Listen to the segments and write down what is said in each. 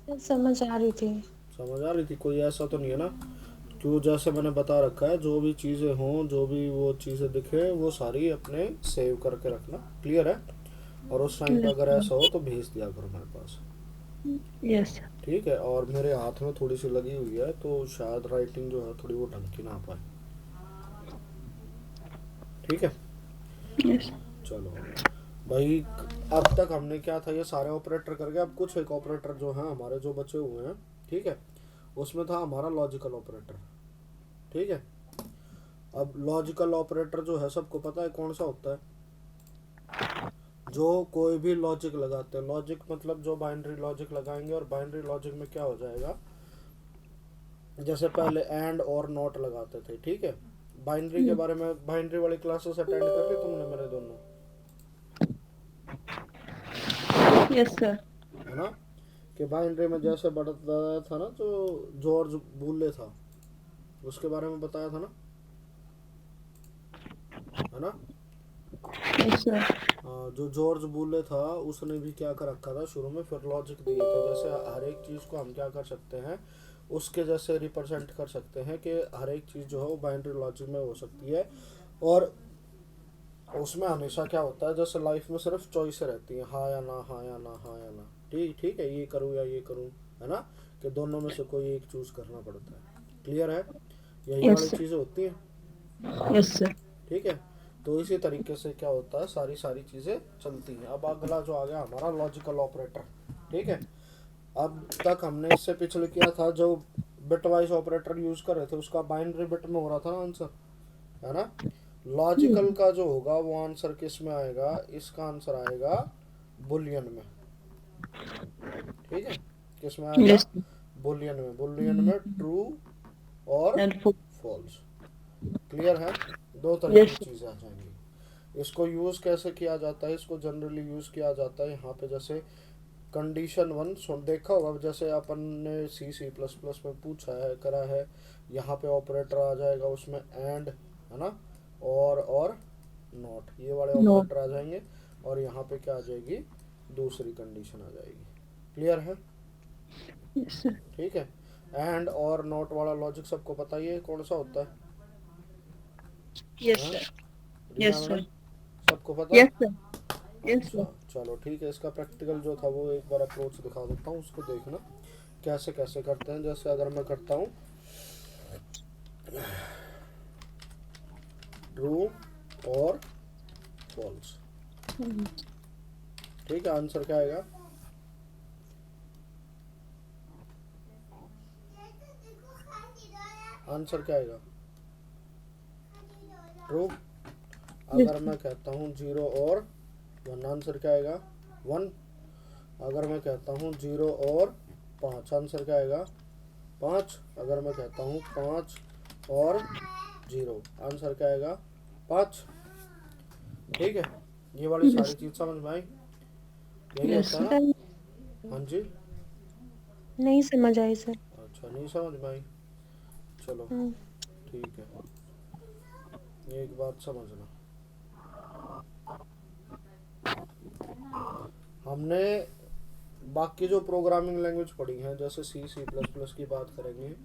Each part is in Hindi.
समझ आ रही थी। समझ आ रही थी? कोई ऐसा तो नहीं है ना? क्यों, जैसे मैंने बता रखा है, जो भी चीज़ें हों, जो भी वो चीज़ें दिखे, वो सारी अपने सेव करके रखना। क्लियर है? और उस टाइम पे अगर ऐसा हो तो भेज दिया करो मेरे पास। यस। ठीक है? और मेरे हाथ में थोड़ी सी लगी हुई है तो शायद राइटिंग जो है थोड़ी वो ढंग की ना आ पाए। ठीक है? यस। चलो भाई, अब तक हमने क्या था, ये सारे ऑपरेटर करके, अब कुछ एक ऑपरेटर जो है हमारे जो बचे हुए हैं, ठीक है, उसमें था हमारा लॉजिकल ऑपरेटर। ठीक है? अब लॉजिकल ऑपरेटर जो है सबको पता है कौन सा होता है? जो कोई भी लॉजिक लगाते हैं, लॉजिक मतलब जो बाइनरी लॉजिक लगाएंगे, और बाइनरी लॉजिक में क्या हो जाएगा, जैसे पहले एंड और नॉट लगाते थे। ठीक है? बाइनरी के बारे में, बाइनरी वाली क्लासेस अटेंड कर ली तुमने मेरे दोनों? Yes sir. है ना? कि बाइनरी में जैसे बताया था ना, जो जॉर्ज बूले था, उसके बारे में बताया था ना? है ना? Yes sir. हाँ, जो जॉर्ज बूले था उसने भी क्या कर रखा था शुरू में, फिर लॉजिक दिए थे, जैसे हर एक चीज़ को हम क्या कर सकते हैं, उसके जैसे रिप्रेजेंट कर सकते हैं कि हर एक चीज़ जो है वो बाइनरी लॉजिक में हो सकती है। और उसमें हमेशा क्या होता है, जैसे लाइफ में सिर्फ चॉइस रहती है, हाँ या ना, हाँ या ना, हाँ या ना। ठीक ठीक है, ये करूँ या ये करूँ, है ना? कि दोनों में से कोई एक चूज करना पड़ता है। क्लियर है? यही यस वाली सर। चीज़ें होती हैं। Yes sir. ठीक है? तो इसी तरीके से क्या होता है, सारी सारी चीज़ें चलती हैं। अब अगला जो आ गया हमारा लॉजिकल ऑपरेटर। ठीक है? अब तक हमने इससे पिछले किया था, जो बिट वाइज ऑपरेटर यूज कर रहे थे उसका बाइनरी बिट में हो रहा था ना आंसर, है ना? लॉजिकल का जो होगा वो आंसर किस में आएगा, इसका आंसर आएगा बुलियन में। ठीक है? किस में आएगा? यस। बुलियन में। बुलियन में ट्रू और एंड फॉल्स। क्लियर है? दो तरह की यस। चीज़ें आ जाएंगी। इसको यूज़ कैसे किया जाता है, इसको जनरली यूज़ किया जाता है यहाँ पे, जैसे कंडीशन वन सुन देखा होगा, जैसे अपन ने सी सी प्लस प्लस में पूछा है, करा है, यहाँ पे ऑपरेटर आ जाएगा उसमें एंड, है ना, और नॉट, ये वाले नो। ऑपरेटर आ जाएंगे। और यहाँ पे क्या आ जाएगी, दूसरी कंडीशन आ जाएगी। क्लियर है? Yes sir. ठीक है? एंड और नॉट वाला लॉजिक सबको पता ही है कौन सा होता है? यस हाँ, sir. Reena yes madam, sir. सबको पता है? Yes sir. यस अच्छा, सर। चलो ठीक है, इसका प्रैक्टिकल जो था वो एक बार अप्रोच दिखा देता हूँ, उसको देखना कैसे कैसे करते हैं। जैसे अगर मैं करता हूँ ट्रू और फॉल्स, ठीक है, आंसर क्या आएगा? आंसर क्या आएगा? ट्रू। अगर मैं कहता हूँ जीरो और वन, आंसर क्या आएगा? वन। अगर मैं कहता हूँ जीरो और पाँच, आंसर क्या आएगा? पाँच। अगर मैं कहता हूँ पाँच और जीरो, आंसर क्या आएगा? पाँच। ठीक है? ये वाली सारी यस। चीज़ समझ में आई? यही यस होता है ना? सर। हाँ जी? नहीं समझ आई सर। अच्छा, नहीं समझ में आई? चलो हम्म। ठीक है, एक बात समझना, हमने बाकी जो प्रोग्रामिंग लैंग्वेज पढ़ी हैं, जैसे सी सी प्लस प्लस की बात करेंगे,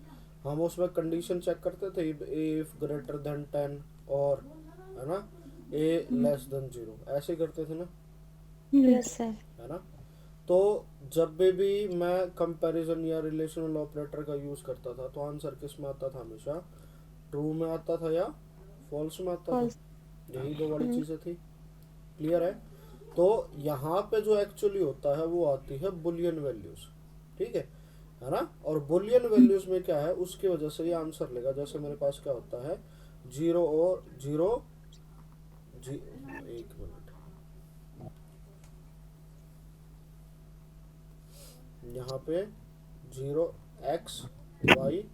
हम उसमें कंडीशन चेक करते थे, इफ ग्रेटर देन टेन, और, है ना, ए लेस देन जीरो, ऐसे करते थे ना? Yes yes sir. है ना? तो जब भी मैं कंपैरिजन या रिलेशनल ऑपरेटर का यूज़ करता था तो आंसर किस में आता था हमेशा? ट्रू में आता था या फॉल्स में आता था? फॉल्स। यही दो बड़ी चीज़ें थी। क्लियर है? तो यहाँ पे जो एक्चुअली होता है वो आती है बुलियन वैल्यूज। ठीक है ना? और बुलियन वैल्यूज में क्या है, उसकी वजह से ये आंसर लेगा। जैसे मेरे पास क्या होता है, जीरो और जीरो, जी, एक मिनट, यहाँ पे जीरो एक्स वाई,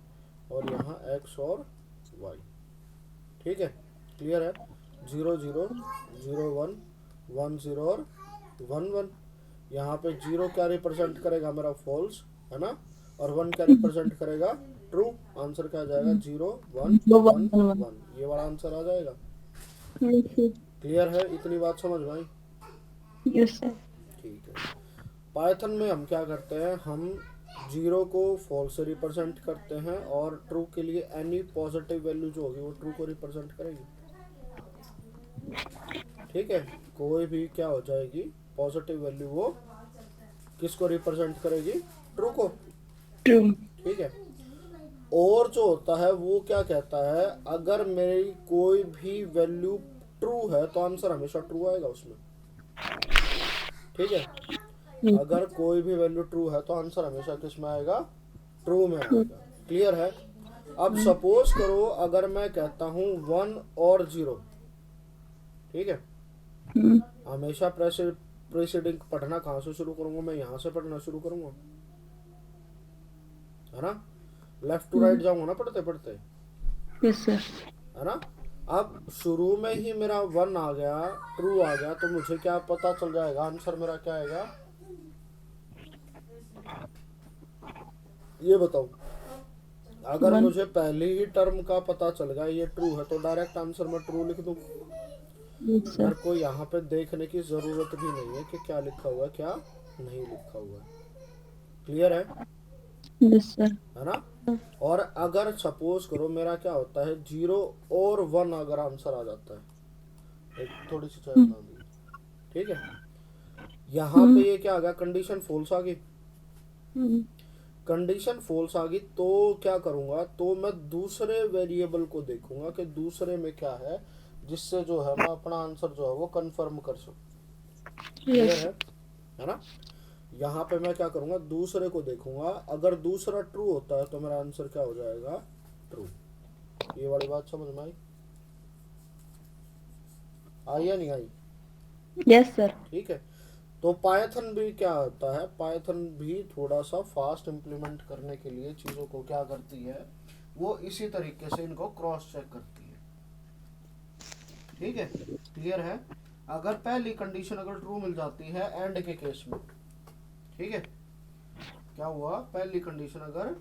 और यहाँ एक्स और वाई। ठीक है? क्लियर है? Zero zero, zero one, one zero और वन वन। यहाँ पे जीरो क्या रिप्रेजेंट करेगा मेरा? फॉल्स, है ना? और वन क्या रिप्रेजेंट करेगा? ट्रू। आंसर क्या आ जाएगा? जीरो वन जो वन वन वन। वन, ये वाला आंसर आ जाएगा। Yes sir. क्लियर है? इतनी बात समझ में आई? Yes sir. ठीक है। पाइथन में हम क्या करते हैं, हम जीरो को फॉल्स से रिप्रेजेंट करते हैं और ट्रू के लिए एनी पॉजिटिव वैल्यू जो होगी वो ट्रू को रिप्रेजेंट करेगी। ठीक है, कोई भी क्या हो जाएगी पॉजिटिव वैल्यू वो किसको रिप्रेजेंट करेगी, ट्रू को। ट्रू। ठीक है, और जो होता है वो क्या कहता है, अगर मेरी कोई भी वैल्यू ट्रू है तो आंसर हमेशा ट्रू आएगा उसमें। ठीक है, अगर कोई भी वैल्यू ट्रू है तो आंसर हमेशा किस में आएगा, ट्रू में आएगा। क्लियर है। अब सपोज करो अगर मैं कहता हूँ 1 और 0, ठीक है, हमेशा प्रेसिडिंग पढ़ना कहाँ से शुरू करूंगा, मैं यहाँ से पढ़ना शुरू करूंगा, है ना, लेफ्ट टू राइट जाऊंगा ना पढ़ते पढ़ते, यस सर। है ना। अब शुरू में ही मेरा 1 आ गया, ट्रू आ गया, तो मुझे क्या पता चल जाएगा, आंसर मेरा क्या आएगा, ये बताओ। अगर मुझे पहले ही टर्म का पता चल गया ये ट्रू है तो डायरेक्ट आंसर मैं ट्रू लिख दूं। मेरे को यहाँ पे देखने की जरूरत भी नहीं है कि क्या लिखा हुआ है क्या नहीं लिखा हुआ है। क्लियर है। Yes sir. है ना। और अगर सपोज करो मेरा क्या होता है 0 और 1 अगर आंसर आ जाता है, एक थोड़ी सी चाय बना दी, ठीक है, यहाँ पे ये क्या आ गया, कंडीशन फॉल्स आ गई। कंडीशन फॉल्स आ गई तो क्या करूंगा, तो मैं दूसरे वेरिएबल को देखूंगा कि दूसरे में क्या है, जिससे जो है मैं अपना आंसर जो है वो कंफर्म कर सकूं। क्लियर है ना। यहाँ पे मैं क्या करूंगा, दूसरे को देखूंगा, अगर दूसरा ट्रू होता है तो मेरा आंसर क्या हो जाएगा, ट्रू। ये वाली बात समझ में आई, आई या नहीं आई? Yes sir. ठीक है, तो पाइथन भी क्या होता है, पाइथन भी थोड़ा सा फास्ट इम्प्लीमेंट करने के लिए चीज़ों को क्या करती है, वो इसी तरीके से इनको क्रॉस चेक करती है। ठीक है, क्लियर है। अगर पहली कंडीशन अगर ट्रू मिल जाती है एंड के केस में, ठीक है, क्या हुआ, पहली कंडीशन अगर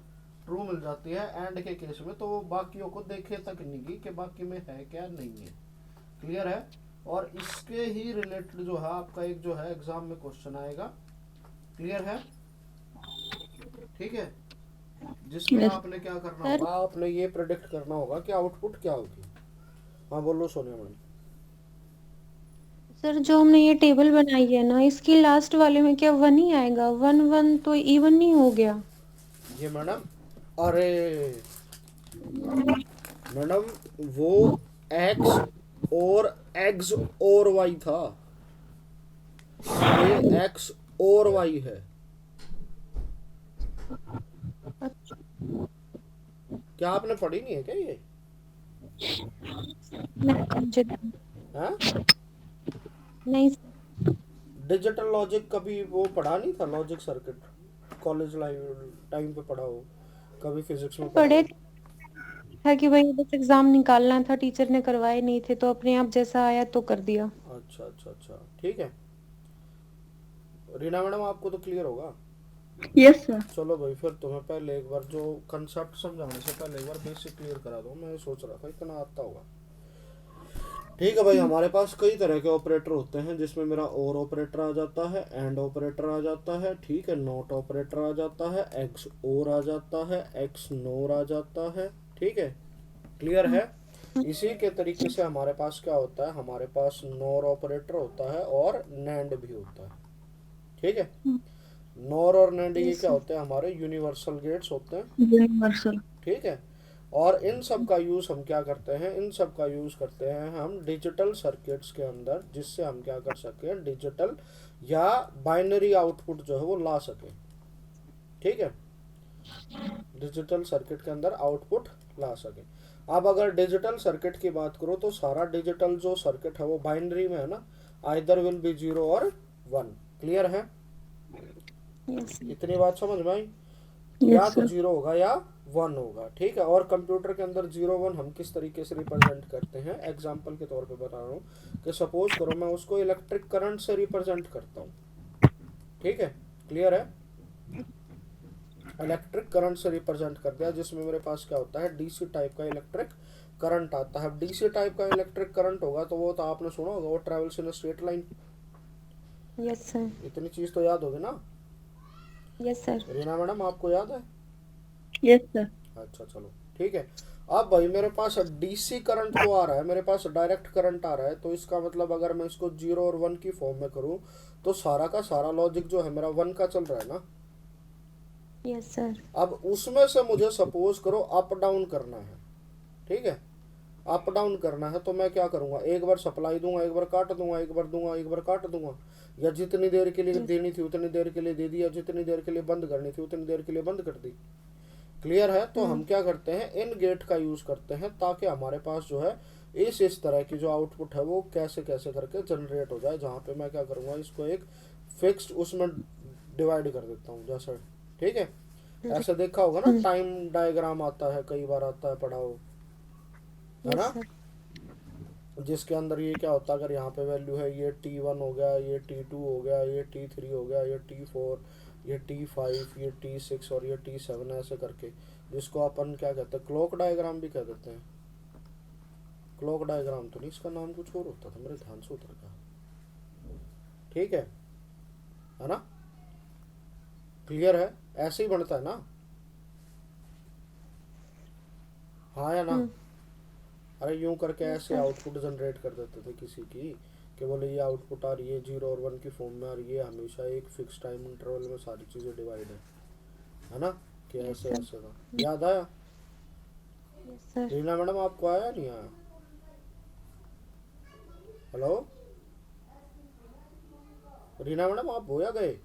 ट्रू मिल जाती है एंड के केस में, तो वो बाकियों को देखे तक नहीं की कि बाकी में है क्या नहीं है। क्लियर है। और इसके ही रिलेटेड जो है आपका एक जो है एग्जाम में क्वेश्चन आएगा। क्लियर है। ठीक है, जिसमें आपने क्या करना होगा, आपने ये प्रेडिक्ट करना होगा कि आउटपुट क्या होगी। हाँ बोलो सोनिया मैम। सर जो हमने ये टेबल बनाई है ना, इसकी लास्ट वाले में क्या 1 ही आएगा? 1 1 तो इवन नहीं हो गया। ये मैडम, अरे मैडम वो एक्स और एक्स और वाई था, ये एक्स और वाई है। क्या आपने पढ़ी नहीं है क्या ये? हाँ, नहीं डिजिटल लॉजिक कभी वो पढ़ा नहीं था, लॉजिक सर्किट कॉलेज टाइम पे पढ़ा हो, कभी फिजिक्स में पढ़ा पढ़े हो? था कि भाई बस एग्जाम निकालना था, टीचर ने करवाए नहीं थे तो अपने आप जैसा आया तो कर दिया। अच्छा अच्छा अच्छा, ठीक है। रीना मैडम आपको तो क्लियर होगा। Yes sir. चलो भाई, फिर तुम्हें पहले एक बार जो कंसेप्ट समझाने से पहले एक बार बेसिक क्लियर करा दो, मैं सोच रहा था इतना आता होगा। ठीक है भाई, हमारे पास कई तरह के ऑपरेटर होते हैं, जिसमें मेरा और ऑपरेटर आ जाता है, एंड ऑपरेटर आ जाता है, ठीक है, नॉट ऑपरेटर आ जाता है, एक्स और आ जाता है, एक्स नोर आ जाता है। ठीक है, क्लियर है। इसी के तरीके से हमारे पास क्या होता है, हमारे पास नॉर ऑपरेटर होता है और नैंड भी होता है। ठीक है, नॉर और नैंड ये क्या होते हैं, हमारे यूनिवर्सल गेट्स होते हैं। यूनिवर्सल। ठीक है, और इन सब का यूज़ हम क्या करते हैं, इन सब का यूज़ करते हैं हम डिजिटल सर्किट्स के अंदर, जिससे हम क्या कर सकें, डिजिटल या बाइनरी आउटपुट जो है वो ला सकें। ठीक है, डिजिटल सर्किट के अंदर आउटपुट ला सकें। अब अगर डिजिटल सर्किट की बात करो तो सारा डिजिटल जो सर्किट है वो बाइनरी में है ना, आइदर विल बी 0 और 1। क्लियर है। इतनी बात समझ में आई, या तो 0 होगा या 1 होगा। ठीक है, और कंप्यूटर के अंदर 0 1 हम किस तरीके से रिप्रेजेंट करते हैं, एग्जांपल के तौर पे बता रहा हूँ कि सपोज करो मैं उसको इलेक्ट्रिक करंट से रिप्रेजेंट करता हूँ। ठीक है, क्लियर है। इलेक्ट्रिक करंट से रिप्रेजेंट कर दिया, जिसमें मेरे पास क्या होता है, डीसी टाइप का इलेक्ट्रिक करंट आता है। डीसी टाइप का इलेक्ट्रिक करंट होगा तो वो तो आपने सुना होगा, वो travels in straight line. Yes sir. इतनी चीज तो याद होगी ना। Yes sir. रीना मैडम आपको याद है? Yes sir. अच्छा चलो ठीक है। अब भाई मेरे पास डीसी करंट जो आ रहा है, मेरे पास डायरेक्ट करंट आ रहा है, तो इसका मतलब अगर मैं इसको 0 और 1 की फॉर्म में करूँ तो सारा का सारा लॉजिक जो है मेरा 1 का चल रहा है ना। Yes sir. अब उसमें से मुझे सपोज करो अप डाउन करना है, ठीक है, अप डाउन करना है, तो मैं क्या करूंगा, एक बार सप्लाई दूंगा, एक बार काट दूंगा, एक बार दूंगा, एक बार काट दूंगा, या जितनी देर के लिए यस। देनी थी उतनी देर के लिए दे दिया, जितनी देर के लिए बंद करनी थी उतनी देर के लिए बंद कर दी। क्लियर है? तो हम क्या करते हैं, इन गेट का यूज करते हैं ताकि हमारे पास जो है इस तरह की जो आउटपुट है वो कैसे कैसे करके जनरेट हो जाए, जहाँ पे मैं क्या करूँगा, इसको एक फिक्स्ड उसमें डिवाइड कर देता हूँ जैसे, ठीक है। ऐसे देखा होगा ना, टाइम डायग्राम आता है, कई बार आता है, पढ़ा हो, है यस ना, सर। जिसके अंदर ये क्या होता है, अगर यहाँ पे वैल्यू है, ये T1 हो गया, ये T2 हो गया, ये T3 हो गया, ये T4, ये T5, ये T6 और ये T7, ऐसे करके, जिसको अपन क्या कहते हैं, क्लॉक डायग्राम भी कह देते हैं। क्लॉक डायग्राम तो नहीं, इसका नाम कुछ और होता था, मेरे ध्यान से उतर गया, ठीक है ना। क्लियर है? ऐसे ही बनता है ना, हाँ या ना। अरे यूं करके यस ऐसे सर। आउटपुट जनरेट कर देते थे किसी की, कि बोले ये आउटपुट आ रही है 0 और 1 की फॉर्म में, और ये हमेशा एक फिक्स टाइम इंटरवल में सारी चीज़ें डिवाइड है ना, कि यस ऐसे सर। ऐसे था। याद आया? Yes sir. रीना मैडम आपको आया नहीं आया? हेलो रीना मैडम, आप हो या गए?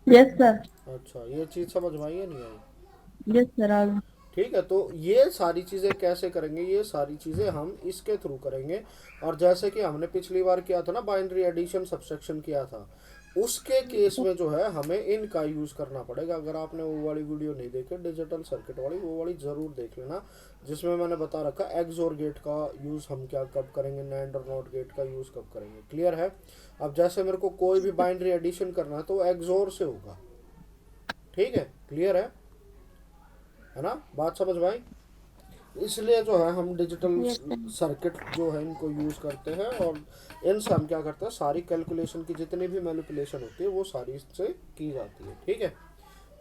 Yes sir. अच्छा, ये चीज़ समझ में आई या नहीं आई? यस सर आ गया। ठीक है, तो ये सारी चीज़ें कैसे करेंगे, ये सारी चीज़ें हम इसके थ्रू करेंगे। और जैसे कि हमने पिछली बार किया था ना, बाइनरी एडिशन सब्सट्रैक्शन किया था, उसके केस में जो है हमें इनका यूज़ करना पड़ेगा। अगर आपने वो वाली वीडियो नहीं देखी डिजिटल सर्किट वाली, वो वाली ज़रूर देख लेना, जिसमें मैंने बता रखा एक्सोर गेट का यूज़ हम क्या कब करेंगे, नैंड और नॉट गेट का यूज़ कब करेंगे। क्लियर है? अब जैसे मेरे को कोई भी बाइनरी एडिशन करना है तो एक्सोर से होगा, ठीक है। क्लियर है ना, बात समझ में आई? इसलिए जो है हम डिजिटल यस सर। सर्किट जो है इनको यूज़ करते हैं, और इनसे हम क्या करते हैं, सारी कैलकुलेशन की जितनी भी मैनिपुलेशन होती है वो सारी इससे की जाती है, ठीक है।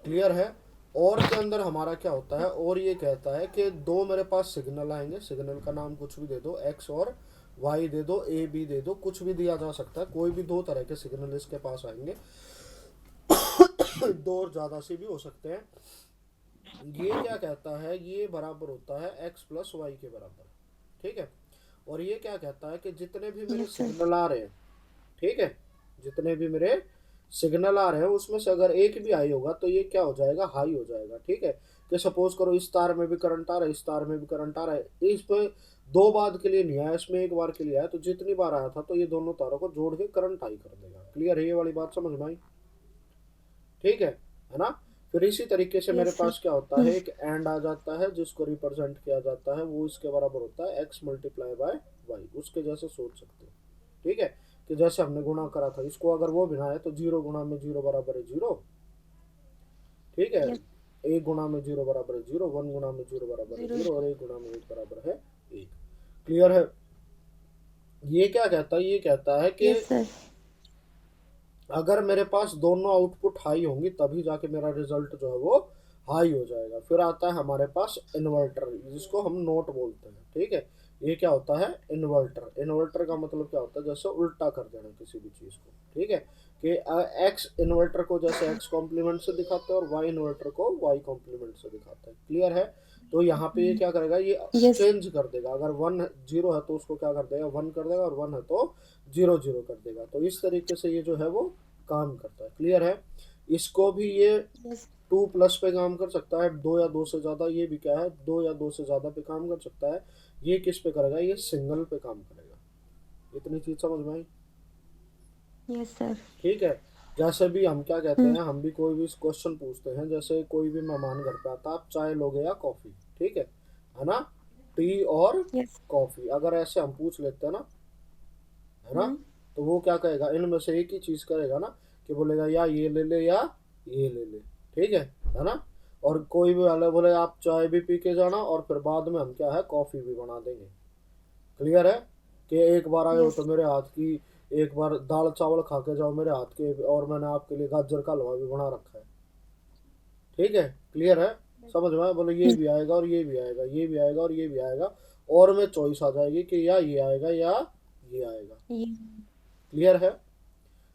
क्लियर है? और के अंदर हमारा क्या होता है, और ये कहता है कि दो मेरे पास सिग्नल आएंगे, सिग्नल का नाम कुछ भी दे दो, एक्स और वाई दे दो, ए बी दे दो, कुछ भी दिया जा सकता है, कोई भी दो तरह के सिग्नल इसके पास आएंगे। दो और ज़्यादा से भी हो सकते हैं। ये क्या कहता है, ये बराबर होता है एक्स प्लस वाई के बराबर, ठीक है। और ये क्या कहता है कि जितने भी मेरे यस सर। सिग्नल आ रहे हैं, ठीक है, जितने भी मेरे सिग्नल आ रहे हैं उसमें से अगर एक भी हाई होगा तो ये क्या हो जाएगा, हाई हो जाएगा, ठीक है। कि सपोज करो इस तार में भी करंट आ रहा है, इस तार में भी करंट आ रहा है, इस पे दो बार के लिए नहीं आया, इसमें एक बार के लिए आया, तो जितनी बार आया था तो ये दोनों तारों को जोड़ के करंट हाई कर देगा। क्लियर है? ये वाली बात समझ में आई? ठीक है ना। फिर इसी तरीके से मेरे यस सर। पास क्या होता है, एक एंड आ जाता है जिसको रिप्रेजेंट किया जाता है, वो इसके बराबर होता है एक्स मल्टीप्लाई बाय वाई, उसके जैसे सोच सकते हो, ठीक है। कि जैसे हमने गुणा करा था, इसको अगर वो बनाए तो 0 गुणा में 0 बराबर है 0, ठीक है। यस। 1 गुणा में 0 बराबर है 0, 1 गुणा में 0 बराबर है 0। 0, और 1 गुणा में 1 बराबर है 1। क्लियर है? ये क्या कहता है, ये कहता है कि यस सर। अगर मेरे पास दोनों आउटपुट हाई होंगी तभी जाके मेरा रिजल्ट जो है वो हाई हो जाएगा। फिर आता है हमारे पास इन्वर्टर, जिसको हम नोट बोलते हैं, ठीक है। ये क्या होता है, इन्वर्टर। इन्वर्टर का मतलब क्या होता है, जैसे उल्टा कर देना किसी भी चीज़ को, ठीक है। कि एक्स इन्वर्टर को जैसे एक्स कॉम्प्लीमेंट से दिखाते हैं और वाई इन्वर्टर को वाई कॉम्प्लीमेंट से दिखाते हैं। क्लियर है? तो यहाँ पे ये क्या करेगा, ये यस। चेंज कर देगा, अगर 1 0 है तो उसको क्या कर देगा, 1 कर देगा, और 1 है तो 0 0 कर देगा। तो इस तरीके से ये जो है वो काम करता है। क्लियर है? इसको भी ये यस। 2 प्लस पे काम कर सकता है, 2 या 2 से ज़्यादा, ये भी क्या है, 2 या 2 से ज़्यादा पे काम कर सकता है। ये किस पे करेगा, ये सिंगल पे काम करेगा। इतनी चीज़ समझ में आई? Yes sir. ठीक है। जैसे भी हम क्या कहते हैं, हम भी कोई भी क्वेश्चन पूछते हैं, जैसे कोई भी मेहमान घर पे आता है, आप चाय लोगे या कॉफ़ी, ठीक है ना, टी और यस। कॉफ़ी, अगर ऐसे हम पूछ लेते हैं ना, है ना, तो वो क्या कहेगा, इनमें से एक ही चीज़ करेगा ना, कि बोलेगा या ये ले ले या ये ले ले, ठीक है ना। और कोई भी वाले बोले आप चाय भी पी के जाना, और फिर बाद में हम क्या है, कॉफ़ी भी बना देंगे। क्लियर है? कि एक बार आए हो यस। तो मेरे हाथ की एक बार दाल चावल खा के जाओ मेरे हाथ के, और मैंने आपके लिए गाजर का हलवा भी बना रखा है। ठीक है, क्लियर है, समझ में आया? बोलो ये भी आएगा और ये भी आएगा, ये भी आएगा और ये भी आएगा, और में चॉइस आ जाएगी कि या ये आएगा या ये आएगा। ये क्लियर है?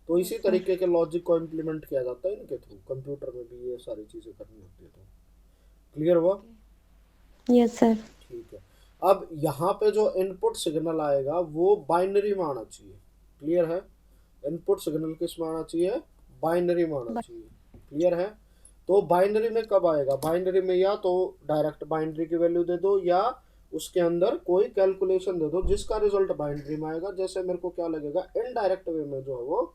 तो इसी यस सर। तरीके के लॉजिक को इम्प्लीमेंट किया जाता है इनके थ्रू, कंप्यूटर में भी ये सारी चीजें करनी होती है। तो क्लियर हुआ? Yes sir. ठीक है। अब यहाँ पे जो इनपुट सिग्नल आएगा वो बाइनरी में आना चाहिए। क्लियर है? इनपुट सिग्नल किस में आना चाहिए? बाइनरी में आना चाहिए। क्लियर है? तो बाइनरी में कब आएगा? बाइनरी में या तो डायरेक्ट बाइनरी की वैल्यू दे दो, या उसके अंदर कोई कैलकुलेशन दे दो जिसका रिजल्ट बाइनरी में आएगा। जैसे मेरे को क्या लगेगा, इनडायरेक्ट वे में जो है वो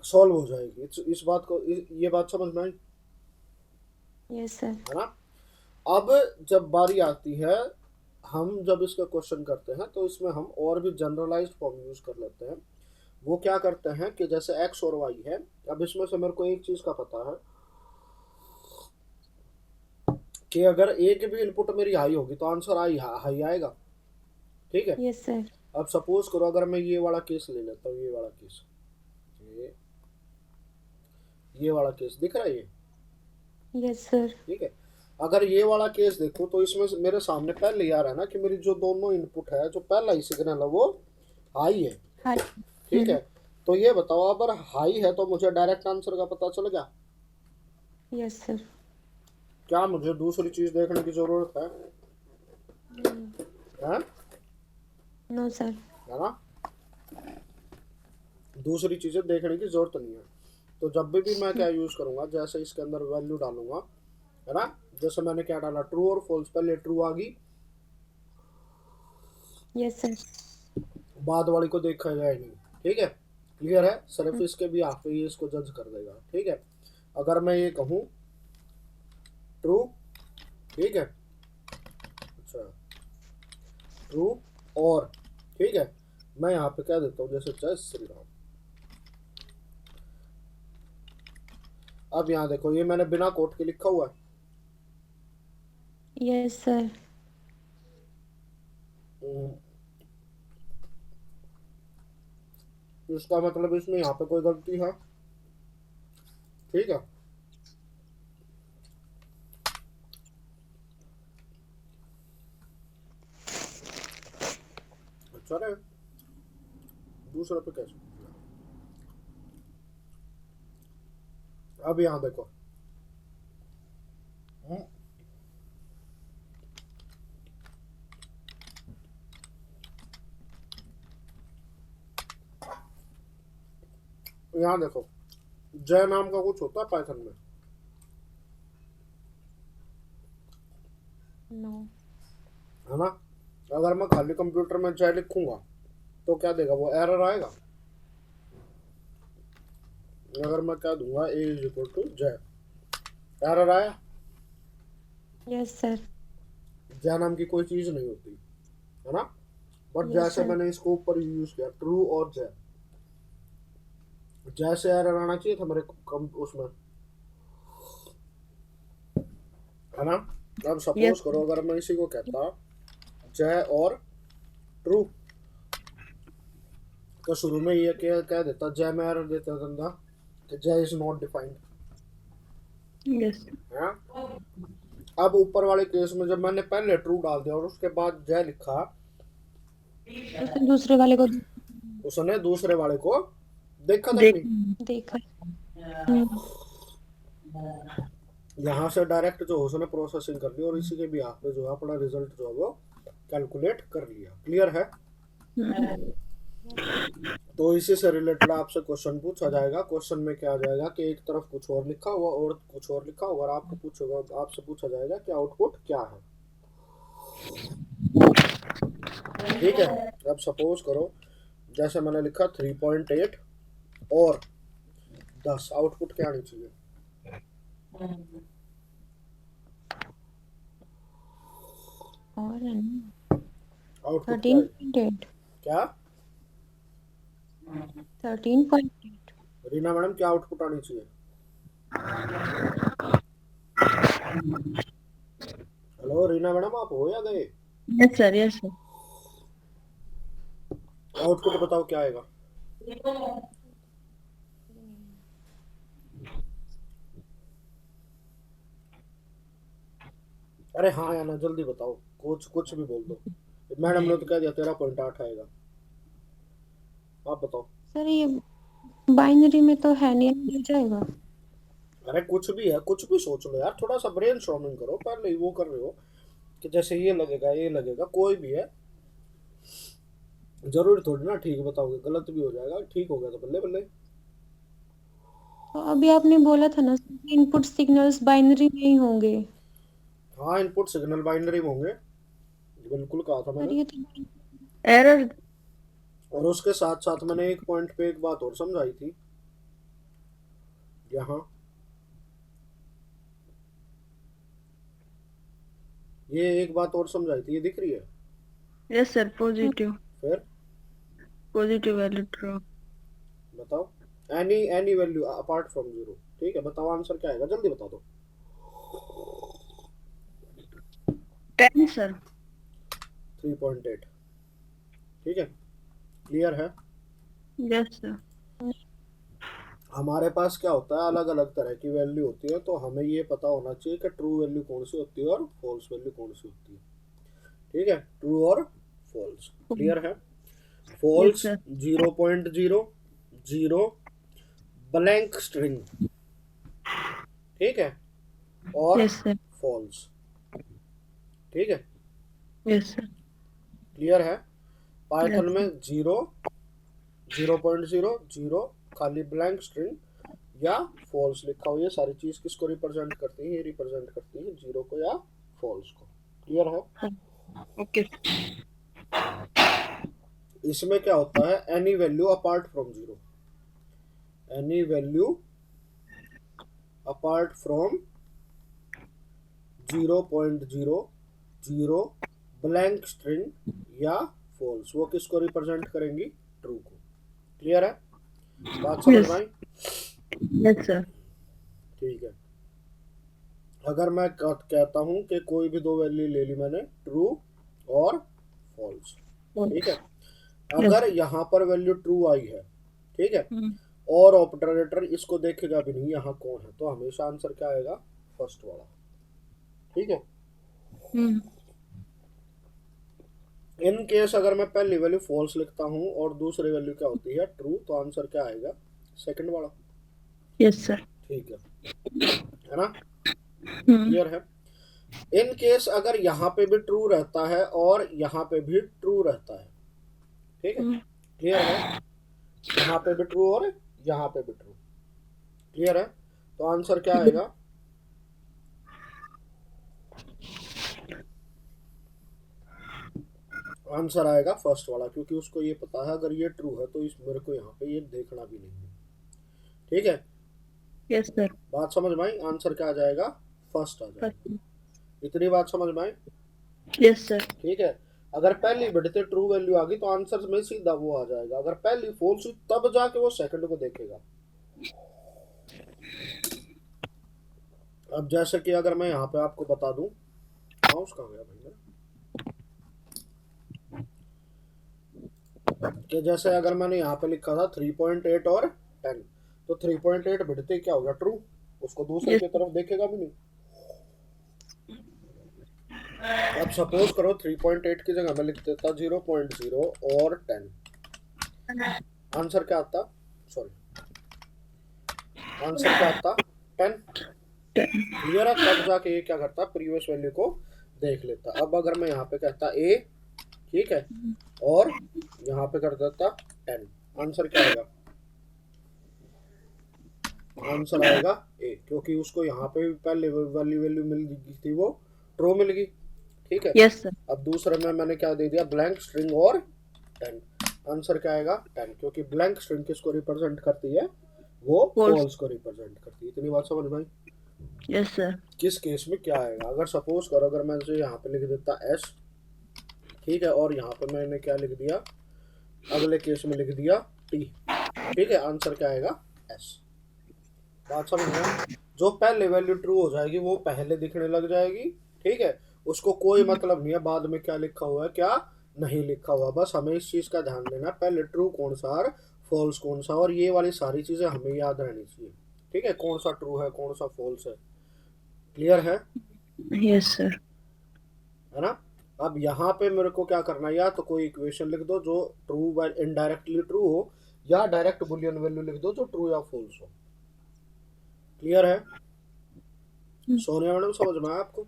सॉल्व हो जाएगी। इस बात को, ये बात समझ में आई? Yes sir. है ना? अब जब बारी आती है, हम जब इसका क्वेश्चन करते हैं तो इसमें हम और भी जनरलाइज्ड फॉर्म यूज कर लेते हैं। वो क्या करते हैं कि जैसे x और y है, अब इसमें से मेरे को एक चीज का पता है कि अगर a की भी इनपुट मेरी हाई होगी तो आंसर हाई आएगा। ठीक है? Yes sir. अब सपोज करो अगर मैं ये वाला केस ले लेता हूँ, ये वाला केस, ये वाला केस दिख रहा है ये? Yes sir. ठीक है, अगर ये वाला केस देखो तो इसमें मेरे सामने पहले ही आ रहा है ना कि मेरी जो दोनों इनपुट है, जो पहला ही सिग्नल है वो हाई है। हाई। ठीक है, तो ये बताओ अगर हाई है तो मुझे डायरेक्ट आंसर का पता चल गया। Yes sir. क्या मुझे दूसरी चीज देखने की जरूरत है? No sir. है ना? दूसरी चीजें देखने की जरूरत नहीं है। तो जब भी मैं क्या यूज करूंगा, जैसे इसके अंदर वैल्यू डालूंगा, है ना, जैसे मैंने क्या डाला, ट्रू और फॉल्स, पहले ट्रू आ गई, यस सर। बाद वाली को देखा जाए नहीं। ठीक है, क्लियर है? सिर्फ इसके भी आप ये इसको जज कर देगा। ठीक है, अगर मैं ये कहूँ ट्रू, ठीक है, अच्छा ट्रू और, ठीक है, मैं यहाँ पे क्या देता हूँ, जैसे जय श्री राम। अब यहाँ देखो, ये मैंने बिना कोट के लिखा हुआ है। Yes sir. इसका मतलब इसमें यहाँ पे कोई गलती है। ठीक है, अच्छा रहे, दूसरे पे कैसे? अब यहाँ देखो, यहाँ देखो, जय नाम का कुछ होता है पाइथन में? नो। है ना? अगर मैं खाली कंप्यूटर में जय लिखूंगा तो क्या देगा, वो एरर आएगा। अगर मैं क्या दूंगा, ए इज इक्वल टू जय, एरर आया? Yes sir. जय नाम की कोई चीज नहीं होती, है ना? बट Yes, जैसे sir. मैंने इसको ऊपर यूज किया, ट्रू और जय, जैसे एरर आना चाहिए था मेरे उसमें, है ना? अब सपोज Yes. करो अगर मैं इसी को कहता जय और ट्रू, तो शुरू में ये कह देता, जय में एरर देता था कि जय इज नॉट डिफाइंड। Yes. है? अब ऊपर वाले केस में जब मैंने पहले ट्रू डाल दिया और उसके बाद जय लिखा, उसने दूसरे वाले को उसने दूसरे वाले को देखा तक नहीं। देखा। यहाँ से डायरेक्ट जो उसने प्रोसेसिंग कर ली और इसी के भी पे जो है अपना रिजल्ट जो है वो कैलकुलेट कर लिया। क्लियर है? तो इसी से रिलेटेड आपसे क्वेश्चन पूछा जाएगा। क्वेश्चन में क्या आ जाएगा कि एक तरफ कुछ और लिखा हुआ और कुछ और लिखा होगा, और आपसे पूछा जाएगा कि आउटपुट क्या है। ठीक है, अब सपोज करो जैसे मैंने लिखा 3.8 और 10, आउटपुट क्या आनी चाहिए? और आउटपुट 13.8। क्या? 13.8। रीना मैडम, क्या आउटपुट आनी चाहिए? हेलो रीना मैडम, आप हो या गए? Yes, sir. Yes, sir. Output बताओ क्या आएगा। अरे हाँ या ना, जल्दी बताओ, कुछ कुछ भी बोल दो। मैडम ने तो कह दिया 13.8 आएगा, आप बताओ। सर ये बाइनरी में तो है नहीं, मिल जाएगा। अरे कुछ भी है, कुछ भी सोच लो यार, थोड़ा सा ब्रेन स्टॉर्मिंग करो, पहले ही वो कर रहे हो कि जैसे ये लगेगा, कोई भी है, जरूरी थोड़ी ना ठीक बताओगे, गलत भी हो जाएगा, ठीक हो गया तो बल्ले बल्ले। तो अभी आपने बोला था ना, इनपुट सिग्नल्स बाइनरी में ही होंगे। हाँ, इनपुट सिग्नल बाइनरी में होंगे, बिल्कुल कहा था सर मैंने। ये तो एरर। और उसके साथ साथ मैंने एक पॉइंट पे एक बात और समझाई थी यहाँ, ये एक बात और समझाई थी, ये दिख रही है। Yes sir, positive. फिर पॉजिटिव वैल्यू ट्रू। बताओ, any value apart from zero. ठीक है, बताओ आंसर क्या आएगा, जल्दी बता दो। 10 सर। 3.8। ठीक है, क्लियर है। Yes sir. हमारे पास क्या होता है, अलग अलग तरह की वैल्यू होती है, तो हमें ये पता होना चाहिए कि ट्रू वैल्यू कौन सी होती है और फॉल्स वैल्यू कौन सी होती है। ठीक है, ट्रू और फॉल्स, क्लियर है। Yes false sir. 0.00 blank string, ठीक है, और यस सर। फॉल्स। ठीक है, यस सर। क्लियर है। पाइथन यस में 0.00 खाली ब्लैंक स्ट्रिंग या फॉल्स लिखा हो, ये सारी चीज किसको रिप्रेजेंट करती है, ये रिप्रेजेंट करती है जीरो को या फॉल्स को। क्लियर है। सर। ओके। इसमें क्या होता है, any value apart from zero, any value apart from 0.00 blank string या फॉल्स, वो किसको रिप्रेजेंट करेंगी, ट्रू को। क्लियर है, बात समझ में यस। आई। Yes sir. ठीक है, अगर मैं कहता हूं कि कोई भी दो वैल्यू ले ली मैंने, ट्रू और फॉल्स, ठीक है, अगर यहाँ पर वैल्यू ट्रू आई है, ठीक है, और ऑपरेटर इसको देखेगा भी नहीं यहाँ कौन है, तो हमेशा आंसर क्या आएगा, फर्स्ट वाला। ठीक है, इन केस अगर मैं पहली वैल्यू फॉल्स लिखता हूँ और दूसरी वैल्यू क्या होती है, ट्रू, तो आंसर क्या आएगा, सेकंड वाला। Yes sir. ठीक है ना, क्लियर है। इन केस अगर यहाँ पे भी ट्रू रहता है और यहाँ पे भी ट्रू रहता है, ठीक है, क्लियर है, यहाँ पे भी ट्रू और यहाँ पे भी ट्रू, क्लियर है, तो आंसर क्या आएगा, आंसर आएगा फर्स्ट वाला, क्योंकि उसको ये पता है अगर ये ट्रू है तो इस मेरे को यहाँ पे ये देखना भी नहीं है। ठीक है, यस सर। बात समझ में आई, आंसर क्या आ जाएगा, फर्स्ट आ जाएगा। इतनी बात समझ में आई। Yes sir. ठीक है, अगर पहली बढ़ते ट्रू वैल्यू आ गई तो आंसर में सीधा वो आ जाएगा, अगर पहली फॉल्स हुई तब जाके वो सेकंड को देखेगा। अब जैसे कि अगर मैं यहाँ पे आपको बता दूं, माउस कहाँ गया भैया, कि जैसे अगर मैंने यहाँ पे लिखा था 3.8 और 10, तो 3.8 बढ़ते क्या होगा, ट्रू, उसको दूसरे की तरफ देखेगा भी नहीं। अब सपोज करो 3.8 की जगह मैं लिख देता 0.0 और 10, आंसर क्या आता, सॉरी, आंसर क्या आता, 10। क्लियर है, तब जाके ये क्या करता, प्रीवियस वैल्यू को देख लेता। अब अगर मैं यहाँ पे कहता ए, ठीक है, और यहाँ पे कर देता 10, आंसर क्या आएगा, आंसर आएगा ए, क्योंकि उसको यहाँ पे पहले वाली वैल्यू मिल गई थी, वो ट्रू मिल गई। ठीक है, यस सर। अब दूसरे में मैंने क्या दे दिया, ब्लैंक स्ट्रिंग और 10, आंसर क्या आएगा 10, क्योंकि ब्लैंक स्ट्रिंग किसको रिप्रेजेंट करती है, वो फॉल्स को रिप्रेजेंट करती है। इतनी बात समझ में आई। Yes sir. किस केस में क्या आएगा, अगर सपोज करो अगर मैं इसे यहाँ पे लिख देता एस, ठीक है, और यहाँ पे मैंने क्या लिख दिया, अगले केस में लिख दिया टी, ठीक है, आंसर क्या आएगा, एस। बात समझ में, जो पहले वैल्यू ट्रू हो जाएगी वो पहले दिखने लग जाएगी, ठीक है, उसको कोई मतलब नहीं है बाद में क्या लिखा हुआ है, क्या नहीं लिखा हुआ, बस हमें इस चीज का ध्यान देना, पहले ट्रू कौन सा और फॉल्स कौन सा, और ये वाली सारी चीजें हमें याद रहनी चाहिए। ठीक है, कौन सा ट्रू है कौन सा फॉल्स है, क्लियर है Yes, sir. है ना। अब यहाँ पे मेरे को क्या करना है, या तो कोई इक्वेशन लिख दो जो ट्रू बाय इनडायरेक्टली ट्रू हो, या डायरेक्ट बुलियन वैल्यू लिख दो जो ट्रू या फॉल्स हो। क्लियर है सोनिया मैडम, समझ में आया आपको?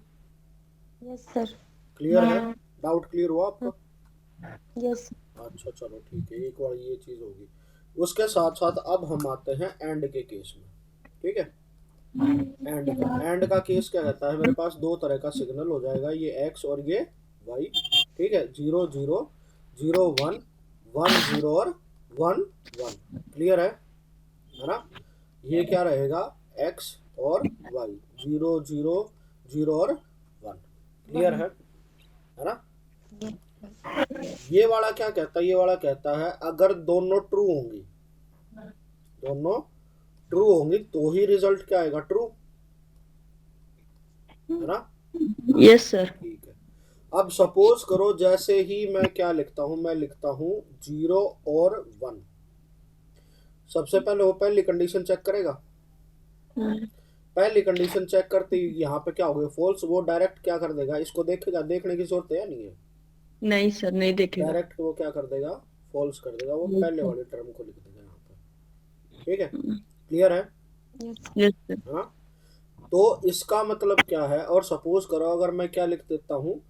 Yes sir. क्लियर है, डाउट क्लियर हुआ आपका? यस। अच्छा चलो ठीक है, एक बार ये चीज होगी। उसके साथ साथ अब हम आते हैं एंड के केस में। ठीक है, एंड का केस क्या कहता है, मेरे पास दो तरह का सिग्नल हो जाएगा, ये एक्स और ये वाई। ठीक है, 0 0 0 1 1 0 और 1 1। क्लियर है ना। ये क्या रहेगा, एक्स और वाई, 0 0 0 और 1। क्लियर है ना। ये वाला क्या कहता है, ये वाला कहता है अगर दोनों ट्रू होंगी, दोनों ट्रू होंगी तो ही रिजल्ट क्या आएगा, ट्रू, है ना। Yes, sir. ठीक है, अब सपोज करो जैसे ही मैं क्या लिखता हूं, मैं लिखता हूं 0 और 1। सबसे पहले वो पहली कंडीशन चेक करेगा, पहली कंडीशन चेक करते ही यहाँ पे क्या हो गया, फॉल्स। वो डायरेक्ट क्या कर देगा, इसको देखेगा, देखने की जरूरत है या नहीं है, नहीं सर, नहीं देखेगा। डायरेक्ट वो क्या कर देगा, फॉल्स कर देगा, वो पहले वाले टर्म को लिख देगा यहाँ पे। ठीक है, क्लियर है Yes, sir. हाँ। तो इसका मतलब क्या है, और सपोज करो अगर मैं क्या लिख देता हूँ,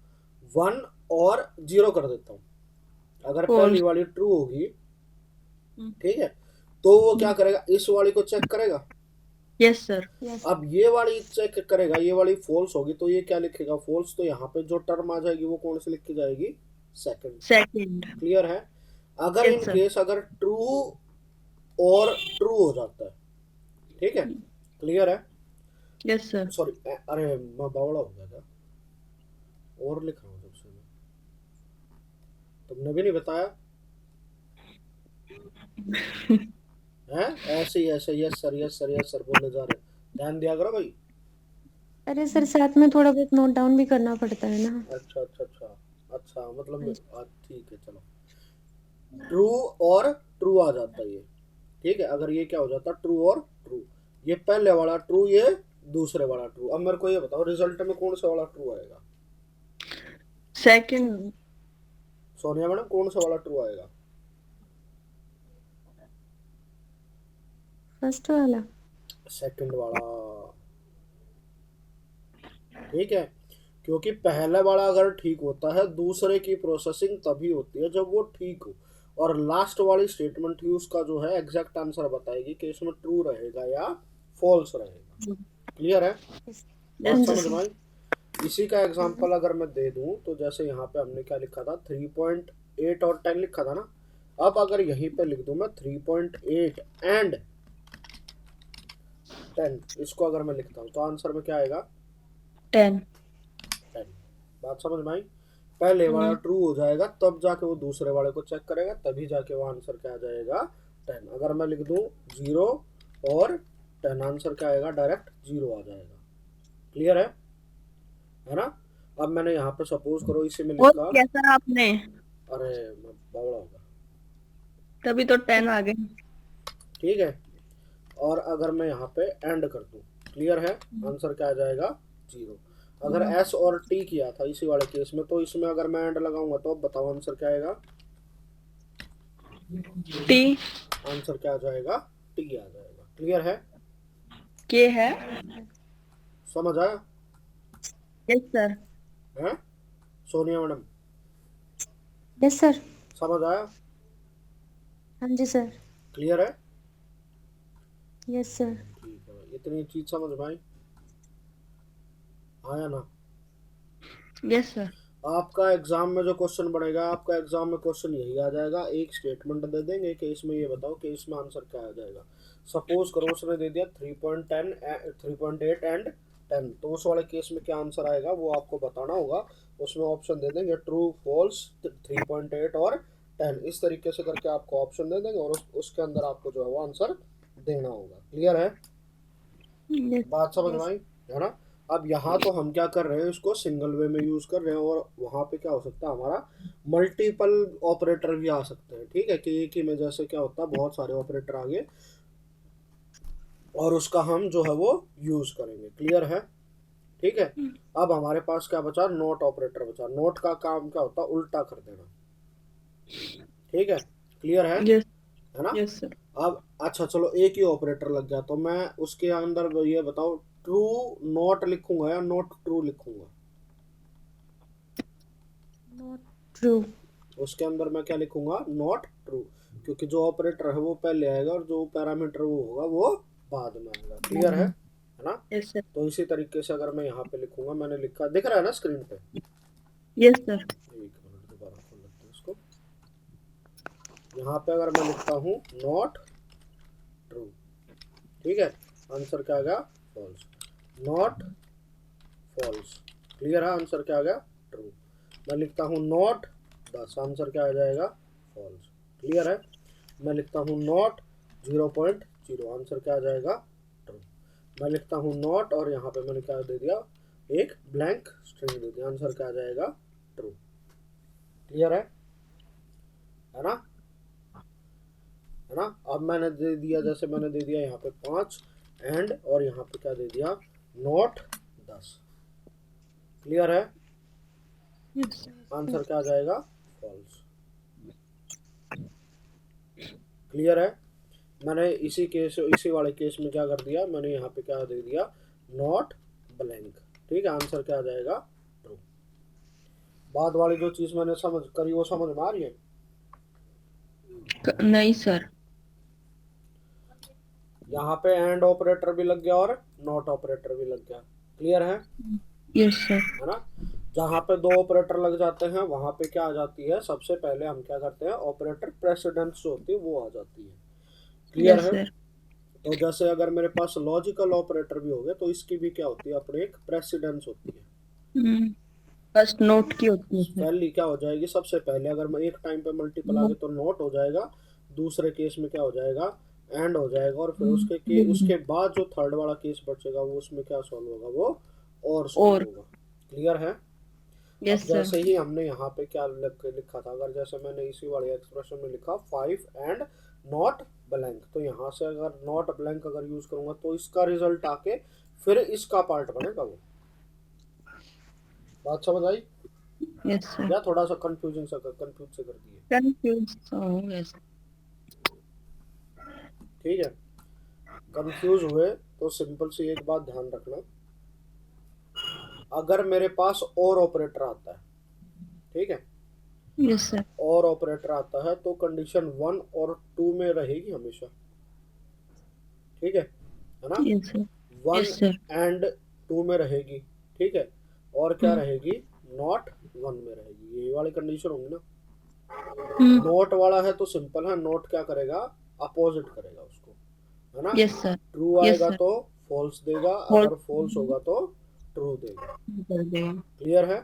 1 और 0 कर देता हूँ, अगर False. पहली वाली ट्रू होगी, ठीक है, तो वो क्या करेगा, इस वाली को चेक करेगा। Yes, sir. अब ये वाली चेक करेगा, ये वाली फॉल्स होगी तो ये क्या लिखेगा, फॉल्स। तो यहाँ पे जो टर्म आ जाएगी वो कौन सी लिखी जाएगी, सेकंड। Second. क्लियर है। अगर Yes, इन sir. केस अगर ट्रू और ट्रू हो जाता है, ठीक है, क्लियर है। Yes, sir. सॉरी, अरे मैं बावड़ा हो गया था, और लिख रहा हूँ सबसे मैं, तुमने भी नहीं बताया है, ऐसे ही ऐसे yes sir yes sir yes sir बोले जा रहे, ध्यान दिया करो भाई। अरे सर साथ में थोड़ा बहुत नोट डाउन भी करना पड़ता है ना। अच्छा अच्छा अच्छा अच्छा, मतलब ठीक है चलो, ट्रू और ट्रू आ जाता है ये। ठीक है, अगर ये क्या हो जाता, ट्रू और ट्रू, ये पहले वाला ट्रू, ये दूसरे वाला ट्रू। अब मेरे को ये बताओ रिजल्ट में कौन सा वाला ट्रू आएगा, Second. सोनिया मैडम, कौन सा वाला ट्रू आएगा? फर्स्ट वाला। सेकंड वाला। ठीक है, क्योंकि पहला वाला अगर ठीक होता है, दूसरे की प्रोसेसिंग तभी होती है जब वो ठीक हो, और लास्ट वाली स्टेटमेंट ही उसका जो है एग्जैक्ट आंसर बताएगी कि इसमें ट्रू रहेगा या फॉल्स रहेगा। क्लियर है, बात समझ में आई? इसी का एग्जांपल अगर मैं दे दूं तो जैसे यहाँ पे हमने क्या लिखा था, 3.8 और 10 लिखा था ना। अब अगर यहीं पे लिख दूं मैं 3.8 एंड 10, इसको अगर मैं लिखता हूँ तो आंसर में क्या आएगा, 10. 10। बात समझ में आई? पहले वाला ट्रू हो जाएगा, तब जाके वो दूसरे वाले को चेक करेगा, तभी जाके वो आंसर क्या आ जाएगा, 10। अगर मैं लिख दूं 0 और 10, आंसर क्या आएगा, डायरेक्ट 0 आ जाएगा। क्लियर है ना। अब मैंने यहाँ पे सपोज करो इसी में और लिखा, कैसा आपने, अरे मैं बावड़ा होगा, तभी तो 10 आ गए। ठीक है। और अगर मैं यहाँ पे एंड कर दूं, क्लियर है, आंसर क्या आ जाएगा, 0। अगर एस और टी किया था इसी वाले केस में, तो इसमें अगर मैं एंड लगाऊंगा तो अब बताओ आंसर क्या आएगा, T. आंसर क्या आ जाएगा, टी आ जाएगा। क्लियर है, K है। समझ आया Yes, sir. है सोनिया मैडम, यस सर। समझ आया, हाँ जी सर। क्लियर है। Yes sir. ठीक है भाई, इतनी चीज समझ में आई, आया ना। Yes, sir. आपका एग्जाम में जो क्वेश्चन बनेगा, आपका एग्जाम में क्वेश्चन यही आ जाएगा, एक स्टेटमेंट दे देंगे कि इसमें ये बताओ कि इसमें आंसर क्या आ जाएगा। सपोज करो उसने दे दिया 3.10 3.8 एंड 10, तो उस वाले केस में क्या आंसर आएगा वो आपको बताना होगा। उसमें ऑप्शन दे देंगे ट्रू फॉल्स 3.8 और 10, इस तरीके से करके आपको ऑप्शन दे देंगे, और उसके अंदर आपको जो है वो आंसर देना होगा। क्लियर है, Yes. बात समझ में आई है ना। अब यहाँ तो हम क्या कर रहे हैं, इसको सिंगल वे में यूज कर रहे हैं, और वहाँ पे क्या हो सकता है, हमारा मल्टीपल ऑपरेटर भी आ सकते हैं। ठीक है, कि एक ही में जैसे क्या होता है, बहुत सारे ऑपरेटर आ गए और उसका हम जो है वो यूज करेंगे। क्लियर है? ठीक है। अब हमारे पास क्या बचा, नोट ऑपरेटर बचा। नोट का काम क्या होता है, उल्टा कर देना। ठीक है, क्लियर है यस है ना? Yes sir. अब अच्छा चलो, एक ही ऑपरेटर लग गया, तो मैं उसके अंदर ये बताओ, ट्रू नॉट लिखूंगा या नॉट ट्रू लिखूंगा? Not true. उसके अंदर मैं क्या लिखूंगा, नॉट ट्रू, क्योंकि जो ऑपरेटर है वो पहले आएगा और जो पैरामीटर वो होगा वो बाद में आएगा। क्लियर है ना? Yes sir. तो इसी तरीके से अगर मैं यहाँ पे लिखूंगा, मैंने लिखा, दिख रहा है ना स्क्रीन पे? Yes sir. एक मिनट, दोबारा खोल लेते हैं इसको। यहाँ पे अगर मैं लिखता हूँ नॉट ट्रू, ठीक है, आंसर क्या आ गया, फॉल्स। नॉट फॉल्स, क्लियर है, आंसर क्या आ गया, ट्रू। मैं लिखता हूँ नॉट 10, आंसर क्या आ जाएगा, फॉल्स। क्लियर है? मैं लिखता हूँ नॉट 0.0, आंसर क्या आ जाएगा, ट्रू। मैं लिखता हूँ नॉट, और यहाँ पे मैंने क्या दे दिया, एक ब्लैंक स्ट्रिंग दे दिया, आंसर क्या आ जाएगा, ट्रू। क्लियर है ना? है ना? अब मैंने दे दिया, जैसे मैंने दे दिया यहाँ पे 5 एंड, और यहाँ पे क्या दे दिया, नॉट 10। क्लियर है? यस आंसर क्या आ जाएगा, फॉल्स। क्लियर है? मैंने इसी वाले केस में क्या कर दिया, मैंने यहाँ पे क्या दे दिया, नॉट ब्लैंक। ठीक है, आंसर क्या आ जाएगा, ट्रू। बाद वाली जो चीज मैंने समझ करी वो समझ में आ रही है? नहीं सर। यहाँ पे एंड ऑपरेटर भी लग गया और नॉट ऑपरेटर भी लग गया। क्लियर है यस सर। है ना? जहाँ पे दो ऑपरेटर लग जाते हैं वहां पे क्या आ जाती है, सबसे पहले हम क्या करते हैं, ऑपरेटर प्रेसिडेंस जो होती है वो आ जाती है। क्लियर यस है? सर। तो जैसे अगर मेरे पास लॉजिकल ऑपरेटर भी हो गए तो इसकी भी क्या होती है, अपनी एक प्रेसिडेंस होती है। फर्स्ट नोट की होती है सर। पहली क्या हो जाएगी, सबसे पहले अगर मैं एक टाइम पे मल्टीपल आ गए तो नॉट हो जाएगा, दूसरे केस में क्या हो जाएगा, एंड हो जाएगा, और फिर उसके बाद जो थर्ड वाला केस बचेगा वो उसमें क्या सॉल्व होगा, वो और सॉल्व होगा। क्लियर है? अब यस सर। जैसे ही हमने यहाँ पे क्या लिखा था, अगर जैसे मैंने इसी वाले एक्सप्रेशन में लिखा 5 एंड नॉट ब्लैंक, तो यहाँ से अगर नॉट ब्लैंक अगर यूज करूंगा तो इसका रिजल्ट आके फिर इसका पार्ट बनेगा वो। बात समझ आई? Yes sir. या थोड़ा सा कंफ्यूज से कर दिए? कंफ्यूज हूँ। यस। ठीक है, कंफ्यूज हुए तो सिंपल सी एक बात ध्यान रखना, अगर मेरे पास और ऑपरेटर आता है, ठीक है, यस सर। और ऑपरेटर आता है तो कंडीशन 1 और 2 में रहेगी हमेशा। ठीक है ना? Yes sir. 1 yes sir. And 2 में रहेगी, ठीक है, और क्या रहेगी, नॉट 1 में रहेगी। यही वाली कंडीशन होंगी ना। नॉट वाला है तो सिंपल है, नॉट क्या करेगा, अपोजिट करेगा उसको, है ना? Yes sir. ट्रू आएगा तो फॉल्स देगा, अगर फॉल्स होगा तो ट्रू देगा। क्लियर है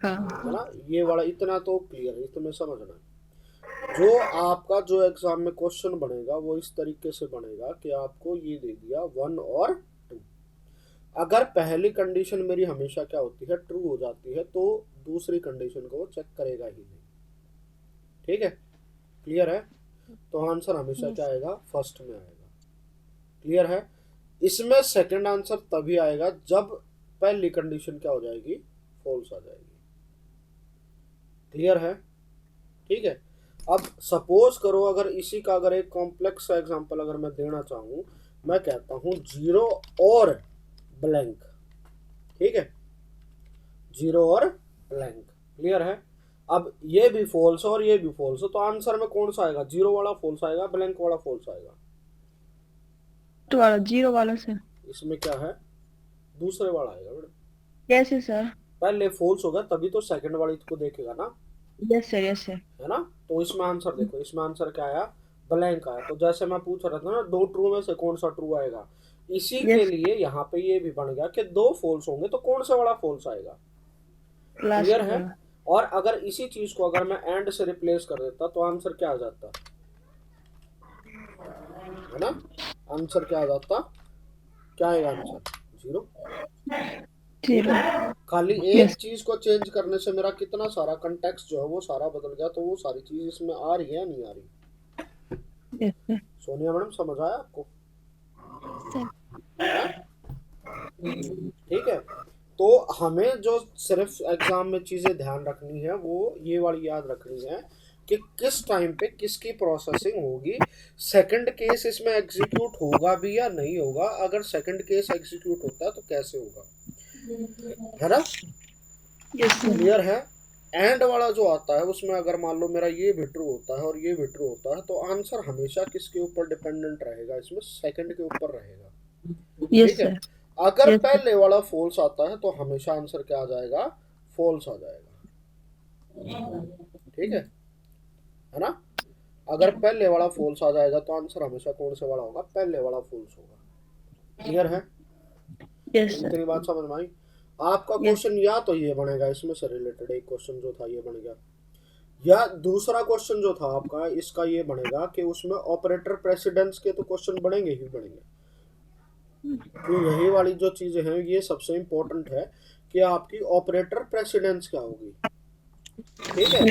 ना? ये वाला इतना तो क्लियर है, इतना समझना है। जो आपका जो एग्जाम में क्वेश्चन बनेगा वो इस तरीके से बनेगा कि आपको ये दे दिया 1 और 2, अगर पहली कंडीशन मेरी हमेशा क्या होती है, ट्रू हो जाती है, तो दूसरी कंडीशन को वो चेक करेगा ही नहीं। ठीक है, क्लियर है? तो आंसर हमेशा क्या आएगा, फर्स्ट में आएगा। क्लियर है? इसमें सेकंड आंसर तभी आएगा जब पहली कंडीशन क्या हो जाएगी, फॉल्स आ जाएगी। क्लियर है? ठीक है। अब सपोज करो, अगर इसी का अगर एक कॉम्प्लेक्स एग्जांपल अगर मैं देना चाहूं, मैं कहता हूं 0 और ब्लैंक। ठीक है, 0 और ब्लैंक। क्लियर है? अब ये भी फॉल्स और ये भी फॉल्स, तो आंसर में कौन सा आएगा, 0 वाला फॉल्स आएगा, ब्लैंक वाला फॉल्स आएगा? तो वाला 0 वाला सर। इसमें क्या है, दूसरे वाला आएगा बेटा। कैसे सर? पहले फॉल्स होगा तभी तो सेकंड वाली को देखेगा ना। Yes sir. Yes sir. है ना? तो इसमें आंसर देखो, इसमें आंसर क्या आया, ब्लैंक आया। तो जैसे मैं पूछ रहा था ना, 2 ट्रू में से कौन सा ट्रू आएगा, इसी के लिए यहाँ पे ये भी बन गया कि 2 फॉल्स होंगे तो कौन सा वाला फॉल्स आएगा। क्लियर है? और अगर इसी चीज को अगर मैं एंड से रिप्लेस कर देता तो आंसर क्या आ जाता, है ना? आंसर क्या आ जाता, क्या आएगा आंसर, 0। ठीक जीरो। है, खाली एक यस चीज को चेंज करने से मेरा कितना सारा कंटेक्स्ट जो है वो सारा बदल गया। तो वो सारी चीज इसमें आ रही है या नहीं आ रही? Yes sir. सोनिया मैडम समझ आया आपको? सर हाँ? ठीक है, तो हमें जो सिर्फ एग्जाम में चीजें ध्यान रखनी है वो ये वाली याद रखनी है कि किस टाइम पे किसकी प्रोसेसिंग होगी। सेकंड केस इसमें एग्जीक्यूट होगा भी या नहीं होगा, अगर सेकंड केस एग्जीक्यूट होता है तो कैसे होगा, है ना? Yes sir. क्लियर है? एंड वाला जो आता है उसमें अगर मान लो मेरा ये विड्रू होता है और ये विड्रू होता है, तो आंसर हमेशा किसके ऊपर डिपेंडेंट रहेगा? इसमें सेकंड के ऊपर रहेगा। यस ठीक है, सर। अगर यस सर। पहले वाला फॉल्स आता है तो हमेशा आंसर क्या आ जाएगा? फॉल्स आ जाएगा। ठीक है ना? अगर पहले वाला फॉल्स आ जाएगा तो आंसर हमेशा कौन से वाला होगा? पहले वाला फॉल्स होगा। क्लियर है? Yes sir. इतनी बात समझ में आई? आपका यस। क्वेश्चन या तो ये बनेगा, इसमें से रिलेटेड एक क्वेश्चन जो था ये बन गया, या दूसरा क्वेश्चन जो था आपका इसका ये बनेगा कि उसमें ऑपरेटर प्रेसिडेंस के तो क्वेश्चन बनेंगे ही बनेंगे। तो यही वाली जो चीजें हैं ये सबसे इंपॉर्टेंट है कि आपकी ऑपरेटर प्रेसिडेंस क्या होगी। ठीक है,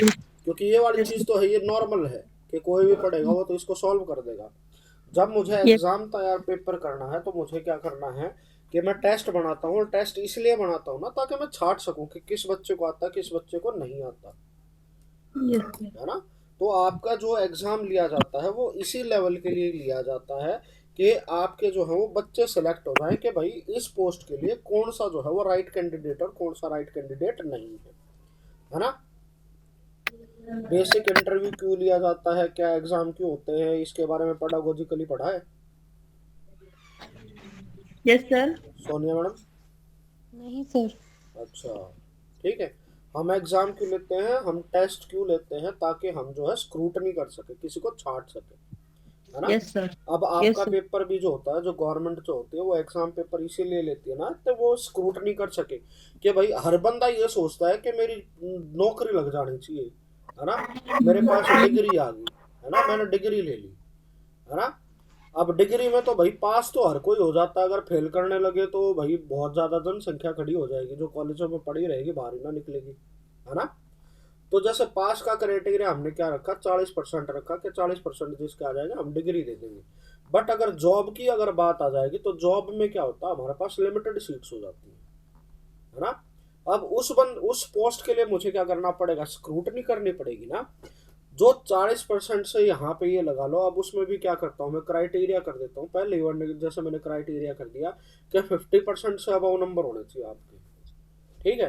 क्योंकि ये वाली यस चीज तो है, ये नॉर्मल है कि कोई भी पढ़ेगा वो तो इसको सॉल्व कर देगा। जब मुझे यस। एग्जाम तैयार पेपर करना है तो मुझे क्या करना है कि मैं टेस्ट बनाता हूँ, और टेस्ट इसलिए बनाता हूँ ना ताकि मैं छाट सकूं कि किस बच्चे को आता, किस बच्चे को नहीं आता, यस। है ना? तो आपका जो एग्जाम लिया जाता है वो इसी लेवल के लिए लिया जाता है कि आपके जो है वो बच्चे सेलेक्ट हो जाएं कि भाई इस पोस्ट के लिए कौन सा जो है वो राइट कैंडिडेट और कौन सा राइट कैंडिडेट नहीं है ना? बेसिक इंटरव्यू क्यों लिया जाता है, क्या एग्जाम क्यों होते हैं, इसके बारे में पेडागोजिकली पढ़ा है यस सर। सोनिया मैडम? नहीं सर। अच्छा, ठीक है। हम एग्जाम क्यों लेते हैं, हम टेस्ट क्यों लेते हैं? ताकि हम जो है स्क्रूटनी कर सके, किसी को छांट सके, है ना? Yes sir. अब यस आपका सर। पेपर भी जो होता है, जो गवर्नमेंट जो होती है वो एग्जाम पेपर इसीलिए लेती है ना तो वो स्क्रूटनी कर सके कि भाई हर बंदा ये सोचता है कि मेरी नौकरी लग जानी चाहिए, है ना? मेरे पास डिग्री आ गई, है ना, मैंने डिग्री ले ली, है ना? अब डिग्री में तो भाई पास तो हर कोई हो जाता है, अगर फेल करने लगे तो भाई बहुत ज्यादा जनसंख्या खड़ी हो जाएगी जो कॉलेजों में पढ़ी रहेगी, बाहर ही ना निकलेगी, है ना? तो जैसे पास का क्राइटेरिया हमने क्या रखा, 40% रखा कि 40% जिसके आ जाएगा हम डिग्री दे देंगे। बट अगर जॉब की अगर बात आ जाएगी तो जॉब में क्या होता है, हमारे पास लिमिटेड सीट्स हो जाती है ना? अब उस पोस्ट के लिए मुझे क्या करना पड़ेगा? स्क्रूटनी करनी पड़ेगी ना। जो 40% से यहाँ पे ये लगा लो, अब उसमें भी क्या करता हूँ मैं, क्राइटेरिया कर देता हूँ पहले ही, जैसे मैंने क्राइटेरिया कर दिया कि 50% से अबव नंबर होने चाहिए आपके। ठीक है,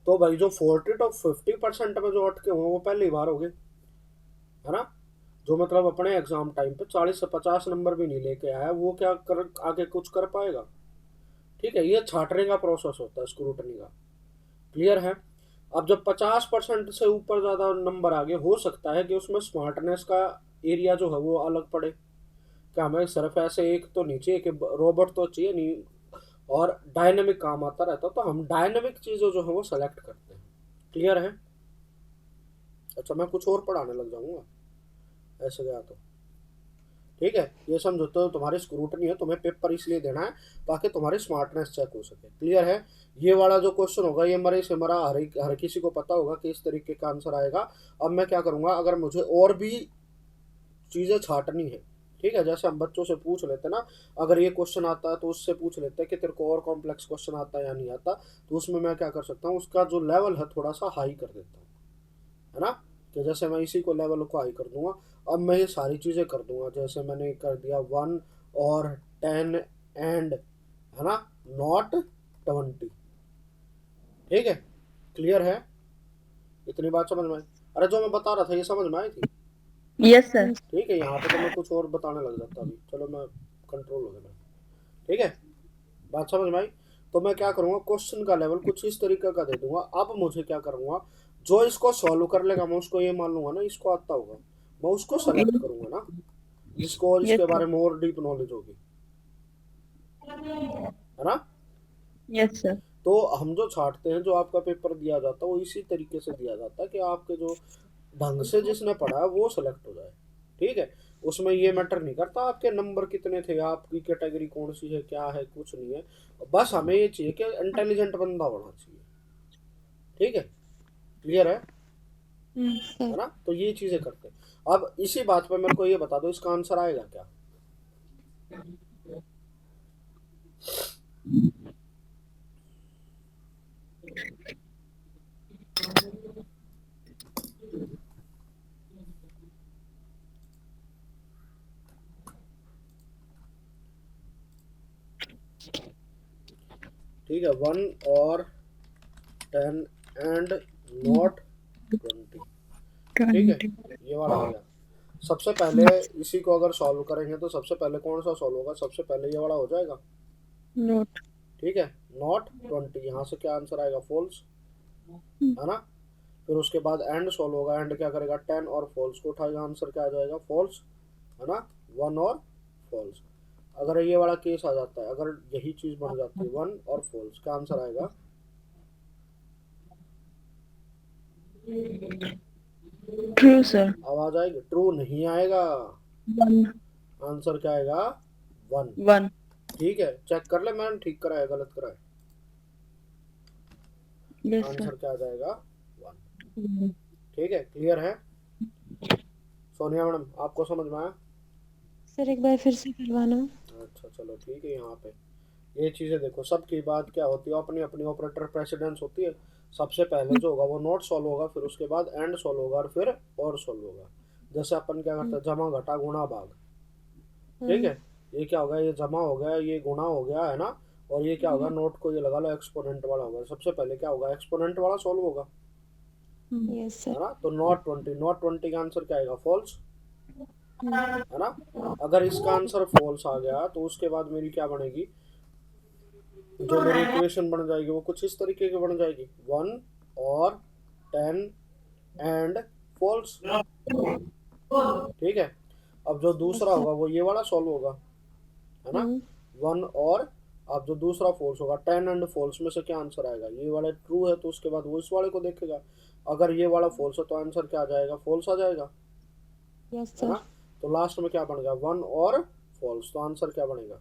तो भाई जो 40 तो 50% में जो अटके हुए वो पहले ही बार हो गए, है ना? जो मतलब अपने एग्जाम टाइम पे 40 से 50 नंबर भी नहीं लेके आया वो क्या कर आगे कुछ कर पाएगा? ठीक है, ये छाटने का प्रोसेस होता है, स्क्रूटनी का। क्लियर है? अब जब 50% से ऊपर ज्यादा नंबर आगे, हो सकता है कि उसमें स्मार्टनेस का एरिया जो है वो अलग पड़े, क्या हमें सिर्फ ऐसे एक तो नहीं चाहिए कि रोबोट तो चाहिए नहीं, और डायनेमिक काम आता रहता, तो हम डायनेमिक चीजें जो है वो सेलेक्ट करते हैं। क्लियर है? अच्छा, मैं कुछ और पढ़ाने लग जाऊंगा ऐसे गया तो। ठीक है, ये समझो तो तुम्हारी स्क्रूटनी है, तुम्हें पेपर इसलिए देना है ताकि तुम्हारी स्मार्टनेस चेक हो सके। क्लियर है? ये वाला जो क्वेश्चन होगा ये मरे से मरा हर किसी को पता होगा कि इस तरीके का आंसर आएगा। अब मैं क्या करूंगा, अगर मुझे और भी चीजें छाटनी है, ठीक है, जैसे हम बच्चों से पूछ लेते ना, अगर ये क्वेश्चन आता है तो उससे पूछ लेते हैं कि तेरे को और कॉम्प्लेक्स क्वेश्चन आता है या नहीं आता, तो उसमें मैं क्या कर सकता हूँ, उसका जो लेवल है थोड़ा सा हाई कर देता हूँ, है ना? कि जैसे मैं इसी को लेवल को हाई कर दूंगा। अब मैं ये सारी चीज़ें कर दूंगा, जैसे मैंने कर दिया 1 और 10 एंड, है ना, नॉट 20। ठीक है, क्लियर है? इतनी बात समझ में आई? अरे जो मैं बता रहा था ये समझ में आई थी? Yes sir. ठीक है, यहाँ पे तो मैं कुछ और बताने लग जाता अभी, चलो मैं कंट्रोल हो गया मैं। ठीक है, बात समझ में आई? तो मैं क्या करूंगा, क्वेश्चन का लेवल कुछ इस तरीके का दे दूंगा। अब मुझे क्या करूंगा, जो इसको सॉल्व कर लेगा मैं उसको ये मान लूंगा ना इसको आता होगा, मैं उसको सेलेक्ट करूंगा ना, जिसको और यस इसके सर। बारे में और डीप नॉलेज होगी, है ना? Yes sir. तो हम जो छाटते हैं, जो आपका पेपर दिया जाता है वो इसी तरीके से दिया जाता है कि आपके जो ढंग से जिसने पढ़ा है वो सेलेक्ट हो जाए। ठीक है, उसमें ये मैटर नहीं करता आपके नंबर कितने थे, आपकी कैटेगरी कौन सी है, क्या है, कुछ नहीं है। बस हमें ये चाहिए कि इंटेलिजेंट बंदा होना चाहिए। ठीक है, क्लियर है सर ना? तो ये चीजें करते हैं। अब इसी बात पे मेरे को ये बता दो, इसका आंसर आएगा क्या? ठीक है, 1 और 10 एंड नॉट 20। ठीक है, 20 ये वाला आ गया। सबसे पहले इसी को अगर सॉल्व करेंगे तो सबसे पहले कौन सा सॉल्व होगा? सबसे पहले ये वाला हो जाएगा। नोट ठीक है, नॉट 20, यहाँ से क्या आंसर आएगा? फॉल्स, है ना? फिर उसके बाद एंड सॉल्व होगा, एंड क्या करेगा? 10 और फॉल्स को उठाएगा, आंसर क्या आ जाएगा? फॉल्स, है ना? 1 और फॉल्स। अगर ये वाला केस आ जाता है, अगर यही चीज बन जाती है 1 और फॉल्स, क्या आंसर आएगा? True sir. आवाज आएगी? ट्रू नहीं आएगा, 1 आंसर क्या आएगा? 1। 1 ठीक है, चेक कर ले मैंने ठीक कराया गलत कराया। Yes sir. आंसर क्या आ जाएगा? 1। ठीक है, क्लियर है? सोनिया मैडम आपको समझ में आया? सर एक बार फिर से करवाना। अच्छा चलो ठीक है। यहाँ पे ये चीज़ें देखो, सबकी बात क्या होती है, अपनी अपनी ऑपरेटर प्रेसिडेंस होती है। सबसे पहले जो होगा वो नॉट सॉल्व होगा, फिर उसके बाद एंड सॉल्व होगा, और फिर और सॉल्व होगा। जैसे अपन क्या करते हैं, जमा घटा गुणा भाग। ठीक है, ये क्या होगा? ये जमा हो गया, ये गुणा हो गया, है ना? और ये क्या होगा? नोट को ये लगा लो, एक्सपोनेंट वाला होगा। सबसे पहले क्या होगा? एक्सपोनेंट वाला सॉल्व होगा, यस है सर। ना? तो नॉट 20, नॉट 20 का आंसर क्या आएगा? फॉल्स, है ना? अगर इसका आंसर फॉल्स आ गया तो उसके बाद मेरी क्या बनेगी? जो मेरी इक्वेशन बन जाएगी वो कुछ इस तरीके की बन जाएगी, 1 और 10 एंड फॉल्स। ठीक है, अब जो यस दूसरा सर। होगा वो ये वाला सॉल्व होगा, है ना? 1 और अब जो दूसरा फॉल्स होगा, 10 एंड फॉल्स में से क्या आंसर आएगा? ये वाला ट्रू है तो उसके बाद वो इस वाले को देखेगा। अगर ये वाला फॉल्स है तो आंसर क्या आ जाएगा? फॉल्स आ जाएगा, यस है ना? सर। तो लास्ट में क्या बन गया? 1 और फॉल्स, तो आंसर क्या बनेगा?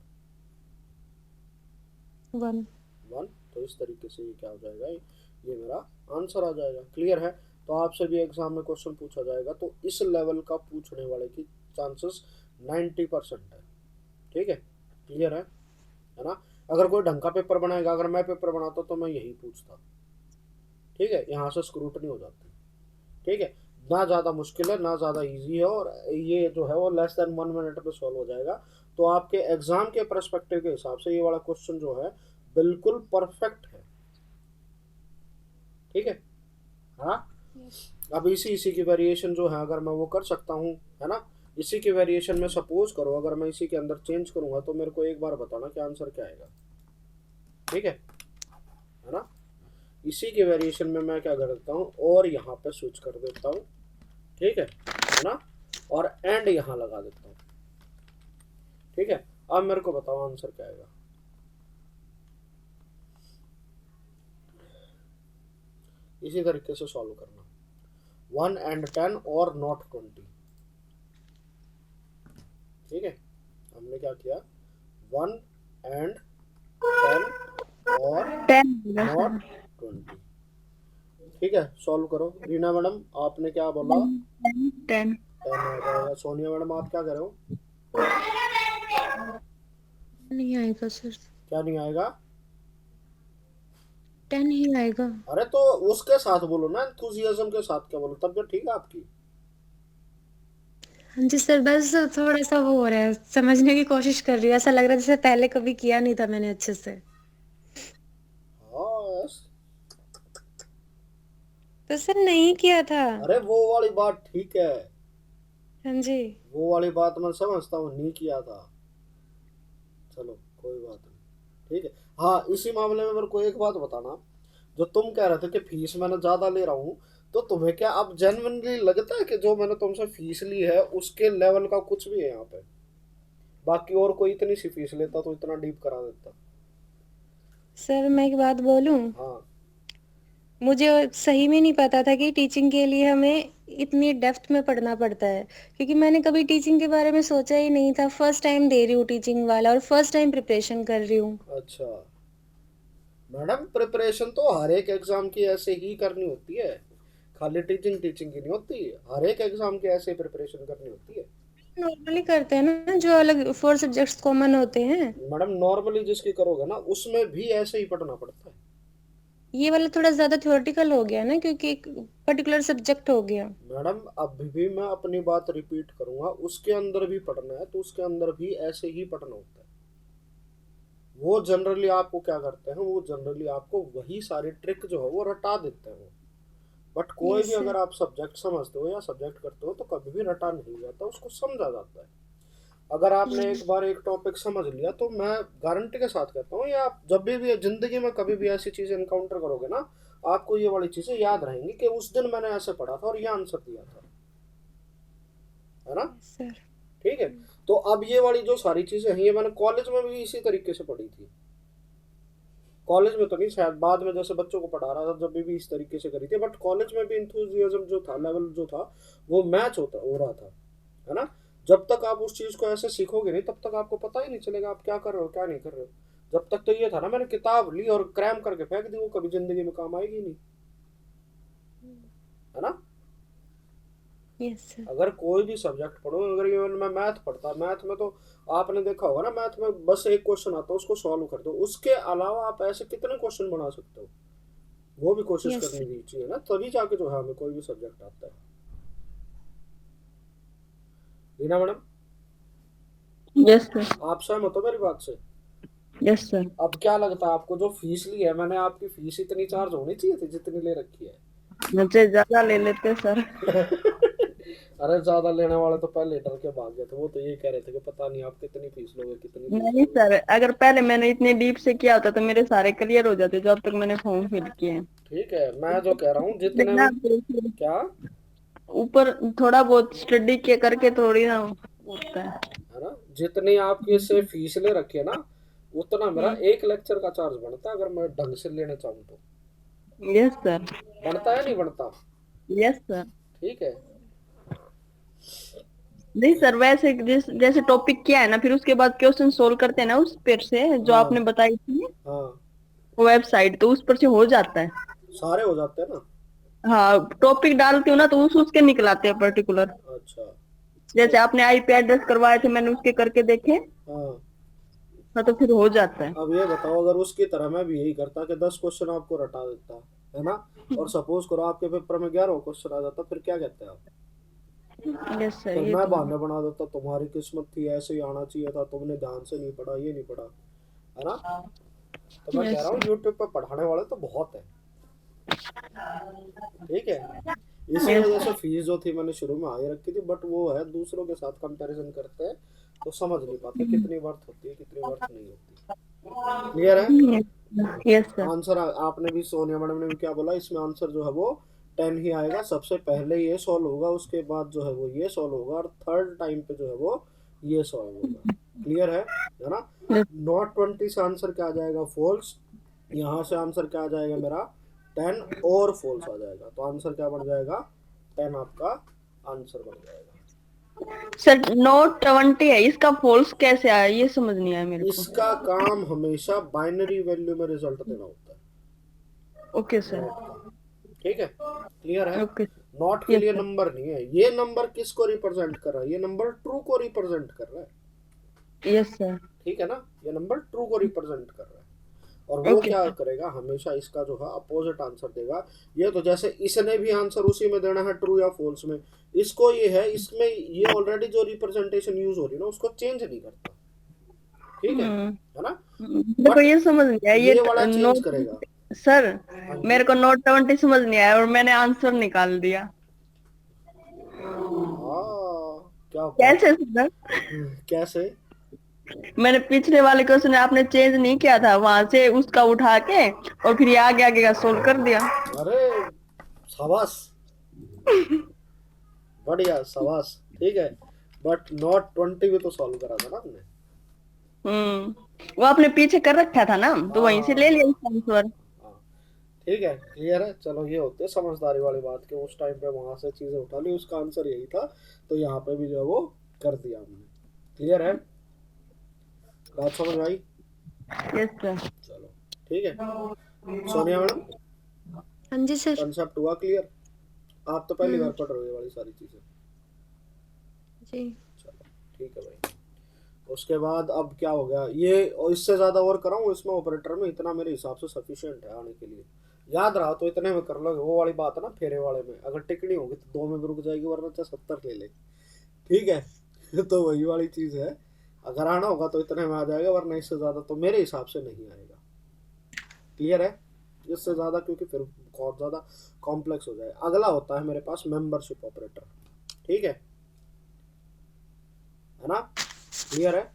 1। 1। तो इस तरीके से ये क्या हो जाएगा? ये मेरा आंसर आ जाएगा। क्लियर है? तो आपसे भी एग्जाम में क्वेश्चन पूछा जाएगा तो इस लेवल का पूछने वाले की चांसेस 90% है। ठीक है, क्लियर है ना? अगर कोई ढंग का पेपर बनाएगा, अगर मैं पेपर बनाता तो मैं यही पूछता। ठीक है, यहाँ से स्क्रूटनी हो जाती है। ठीक है, ना ज़्यादा मुश्किल है ना ज़्यादा इजी है, और ये जो है वो लेस देन 1 मिनट में सॉल्व हो जाएगा। तो आपके एग्जाम के परस्पेक्टिव के हिसाब से ये वाला क्वेश्चन जो है बिल्कुल परफेक्ट है। ठीक है, हाँ? अब इसी इसी की वेरिएशन जो है अगर मैं वो कर सकता हूँ, है ना? इसी की वेरिएशन में सपोज करो अगर मैं इसी के अंदर चेंज करूंगा तो मेरे को एक बार बताना कि आंसर क्या आएगा। ठीक है ना? इसी के वेरिएशन में मैं क्या कर देता हूँ, और यहाँ पे स्विच कर देता हूँ। ठीक है ना? और एंड यहाँ लगा देता हूँ। ठीक है, अब मेरे को बताओ आंसर क्या आएगा। इसी तरीके से सॉल्व करना, 1 एंड 10 और नॉट 20। ठीक है, हमने क्या किया? 1 एंड 10 और 10 होगा नॉट सर। 20। ठीक है, सॉल्व करो। रीना मैडम आपने क्या बोला? 10 10 आ जाएगा। सोनिया मैडम आप क्या कर रहे हो? नहीं आएगा सर। क्या नहीं आएगा? 10 ही आएगा। अरे तो उसके साथ बोलो ना, एंथुजियाज्म के साथ क्या बोलो, तब जो ठीक है आपकी। हाँ जी सर, बस थोड़ा सा वो हो रहा है, समझने की कोशिश कर रही हूँ, ऐसा लग रहा है जैसे पहले कभी किया नहीं था मैंने अच्छे से। हाँ यस। तो सर नहीं किया था। अरे वो वाली बात ठीक है, हाँ जी। वो वाली बात मैं समझता हूँ, नहीं किया था। चलो कोई बात नहीं, ठीक है। हाँ, इसी मामले में मेरे को एक बात बताना, जो तुम कह रहे थे कि फीस मैंने ज्यादा ले रहा हूँ, तो तुम्हें क्या अब जेन्युइनली लगता है कि जो मैंने तुमसे फीस ली है उसके लेवल का कुछ भी है यहाँ पे? बाकी और कोई इतनी सी फीस लेता तो इतना डीप करा देता। सर मैं एक बात बोलूं, हाँ मुझे सही में नहीं पता था कि टीचिंग के लिए हमें इतनी डेप्थ में पढ़ना पड़ता है, क्योंकि मैंने कभी टीचिंग के बारे में सोचा ही नहीं था। फर्स्ट टाइम दे रही हूँ टीचिंग वाला और फर्स्ट टाइम प्रिपरेशन कर रही हूँ। अच्छा मैडम, प्रिपरेशन तो हर एक एग्जाम की ऐसे ही करनी होती है, खाली टीचिंग टीचिंग की नहीं होती, हर एक एग्जाम की ऐसे प्रिपरेशन करनी होती है। नॉर्मली करते हैं ना, जो अलग 4 सब्जेक्ट्स कॉमन होते हैं। मैडम नॉर्मली जिसकी करोगे ना उसमें भी ऐसे ही पढ़ना पड़ता है। ये वाला थोड़ा ज्यादा थ्योरेटिकल हो गया ना, क्योंकि एक पर्टिकुलर सब्जेक्ट हो गया। मैडम अभी भी मैं अपनी बात रिपीट करूंगा, उसके अंदर भी पढ़ना है तो उसके अंदर भी ऐसे ही पढ़ना होता है। वो जनरली आपको क्या करते हैं, वो जनरली आपको वही सारी ट्रिक जो है वो रटा देते हैं। बट कोई भी यस अगर सर। आप सब्जेक्ट समझते हो या सब्जेक्ट करते हो तो कभी भी रटा नहीं जाता, उसको समझा जाता है। अगर आपने एक बार एक टॉपिक समझ लिया तो मैं गारंटी के साथ कहता हूँ, या आप जब भी जिंदगी में कभी भी ऐसी चीजें इनकाउंटर करोगे ना, आपको ये वाली चीजें याद रहेंगी कि उस दिन मैंने ऐसे पढ़ा था और ये आंसर दिया था, है ना। Yes sir. ठीक है। तो अब ये वाली जो सारी चीजें हैं ये मैंने कॉलेज में भी इसी तरीके से पढ़ी थी। कॉलेज में तो नहीं, शायद बाद में जैसे बच्चों को पढ़ा रहा था जब भी इस तरीके से करी थी, बट कॉलेज में भी इंथुजियाज्म जो था, लेवल जो था, वो मैच होता हो रहा था, है ना। जब तक आप उस चीज को ऐसे सीखोगे नहीं तब तक आपको पता ही नहीं चलेगा आप क्या कर रहे हो क्या नहीं कर रहे हो। जब तक तो ये था ना, मैंने किताब ली और क्रैम करके फेंक दी, वो कभी जिंदगी में काम आएगी नहीं, है ना। Yes sir. अगर कोई भी सब्जेक्ट पढ़ो, अगर ये मैं मैथ पढ़ता, मैथ में तो आपने देखा होगा ना, मैथ में बस एक क्वेश्चन आता है उसको सॉल्व कर दो, उसके अलावा आप ऐसे कितने क्वेश्चन बना सकते हो, वो भी कोशिश यस करनी सर। चाहिए ना, तभी जाके जो है हमें कोई भी सब्जेक्ट आता है। Reena madam, yes sir. आप सहमत हो मेरी बात से? Yes sir. अब क्या लगता है आपको, जो फीस ली है मैंने, आपकी फीस इतनी चार्ज होनी चाहिए थी जितनी ले रखी है? मुझे ज्यादा ले लेते सर। अरे ज्यादा लेने वाले तो पहले डर के भाग गए थे, वो तो ये कह रहे थे कि पता नहीं आप कितनी फीस लोगे कितनी फीस नहीं लोगे। सर, अगर पहले मैंने इतने डीप से किया होता तो मेरे सारे क्लियर हो जाते जो अब तक मैंने फॉर्म फिल किए हैं। ठीक है, मैं जो कह रहा हूँ जितने लेकिन में। आप देखिए, क्या? ऊपर थोड़ा बहुत स्टडी के करके थोड़ी ना होता है। है ना, जितनी आपकी से फीस ले रखी है ना, उतना मेरा हम्म। एक लेक्चर का चार्ज बनता है, अगर मैं ढंग से लेना चाहूँ तो। Yes sir. बनता है नहीं बनता? Yes sir. ठीक है। नहीं सर, वैसे जैसे टॉपिक किया है ना, फिर उसके बाद क्वेश्चन सोल्व करते हैं ना उस पर से जो हाँ आपने बताई थी हाँ, वेबसाइट, तो उस पर से हो जाता है। सारे हो जाते हैं ना। हाँ, टॉपिक डालती हूँ ना तो उसके निकलाते हैं पर्टिकुलर। अच्छा। जैसे आपने आईपी एड्रेस करवाए थे, मैंने उसके करके देखे। हाँ, हाँ, तो फिर हो जाता है। अब ये बताओ, अगर उसकी तरह मैं भी यही करता कि 10 क्वेश्चन आपको रटा देता, है ना, और सपोज करो आपके पेपर में 11 क्वेश्चन आ जाता, फिर क्या कहते हैं आप? यस सर, फिर ये मैं तो है। बहाने बना देता, तुम्हारी किस्मत थी, ऐसे ही आना चाहिए था, तुमने ध्यान से नहीं पढ़ा, ये नहीं पढ़ा, है ना। तो मैं कह यस रहा हूँ सर। यूट्यूब पे पढ़ाने वाले तो बहुत है। ठीक है। इसी यस वजह से सर। फीस जो थी मैंने शुरू में हाई रखी थी, बट वो है दूसरों के साथ कंपैरिजन करते हैं तो समझ नहीं पाते कितनी वर्थ होती है कितनी वर्थ नहीं होती। क्लियर है? Yes sir. आंसर आपने भी, सोनिया मैडम ने भी क्या बोला, इसमें आंसर जो है वो 10 ही आएगा, सबसे पहले ये सॉल्व होगा, उसके बाद जो है वो ये सॉल्व होगा, और थर्ड टाइम पे जो है वो ये सॉल्व होगा। क्लियर है ना। नॉट 20 से आंसर क्या आ जाएगा? फॉल्स। यहाँ से आंसर क्या आ जाएगा मेरा? 10 और फॉल्स आ जाएगा, तो आंसर क्या बन जाएगा? 10 आपका आंसर बन जाएगा। सर, नोट 20 है, इसका फॉल्स कैसे आया ये समझ नहीं आया मेरे को। इसका काम हमेशा बाइनरी वैल्यू में रिजल्ट देना होता है, ओके सर। नॉट का। ठीक है, क्लियर है। ओके। नॉट के यस लिए सर। नंबर नहीं है, ये नंबर किसको रिप्रेजेंट कर रहा है? ये नंबर ट्रू को रिप्रेजेंट कर रहा है। Yes sir. ठीक है ना, ये नंबर ट्रू को रिप्रेजेंट कर रहा है, और वो ओके क्या सर। करेगा, हमेशा इसका जो है अपोजिट आंसर देगा। ये तो जैसे इसने भी आंसर उसी में देना है, ट्रू या फॉल्स में, इसको ये है, इसमें ये ऑलरेडी जो रिप्रेजेंटेशन यूज हो रही है ना उसको चेंज नहीं करता। ठीक है ना। मेरे को बट ये समझ नहीं आया ये वाला चेंज नोट। करेगा। सर, हाँ मेरे जी। को नोट 20 समझ नहीं आया और मैंने आंसर निकाल दिया। हाँ, क्या बात। कैसे सर? कैसे? मैंने पिछले वाले क्वेश्चन आपने चेंज नहीं किया था, वहां से उसका उठा के और फिर ये आगे आगे का सोल्व कर दिया। अरे शाबाश, बढ़िया, शाबाश। ठीक है, बट नॉट 20 भी तो सॉल्व करा था ना हमने। वो आपने पीछे कर रखा था ना, तो वहीं से ले हाँ लिया इसका आंसर। हाँ, ठीक है, क्लियर है। चलो ये होते है समझदारी वाली बात कि उस टाइम पे वहां से चीजें उठा ली, उसका आंसर यही था, तो यहाँ पे भी जो है वो कर दिया हमने। क्लियर है, बात समझ में आई? Yes sir. चलो ठीक है सोनिया मैडम, हाँ जी सर। कंसेप्ट हुआ क्लियर? आप तो पहली बार हम्म। पढ़ रहे हो ये वाली सारी चीजें। जी। चलो ठीक है भाई। उसके बाद अब क्या हो गया ये, और इससे ज्यादा और कराऊं इसमें ऑपरेटर में, इतना मेरे हिसाब से सफिशिएंट है आने के लिए। याद रहा तो इतने में कर लोगे, वो वाली बात है ना फेरे वाले में, अगर टिकनी होगी तो 2 में भी रुक जाएगी, वरना चाहे 70 ले ले। ठीक है तो वही वाली चीज है, अगर आना होगा तो इतने में आ जाएगा, वरना इससे ज्यादा तो मेरे हिसाब से नहीं आएगा। क्लियर है, इससे ज्यादा क्योंकि फिर बहुत ज्यादा कॉम्प्लेक्स हो जाए। अगला होता है मेरे पास मेंबरशिप ऑपरेटर। ठीक है ना, क्लियर है।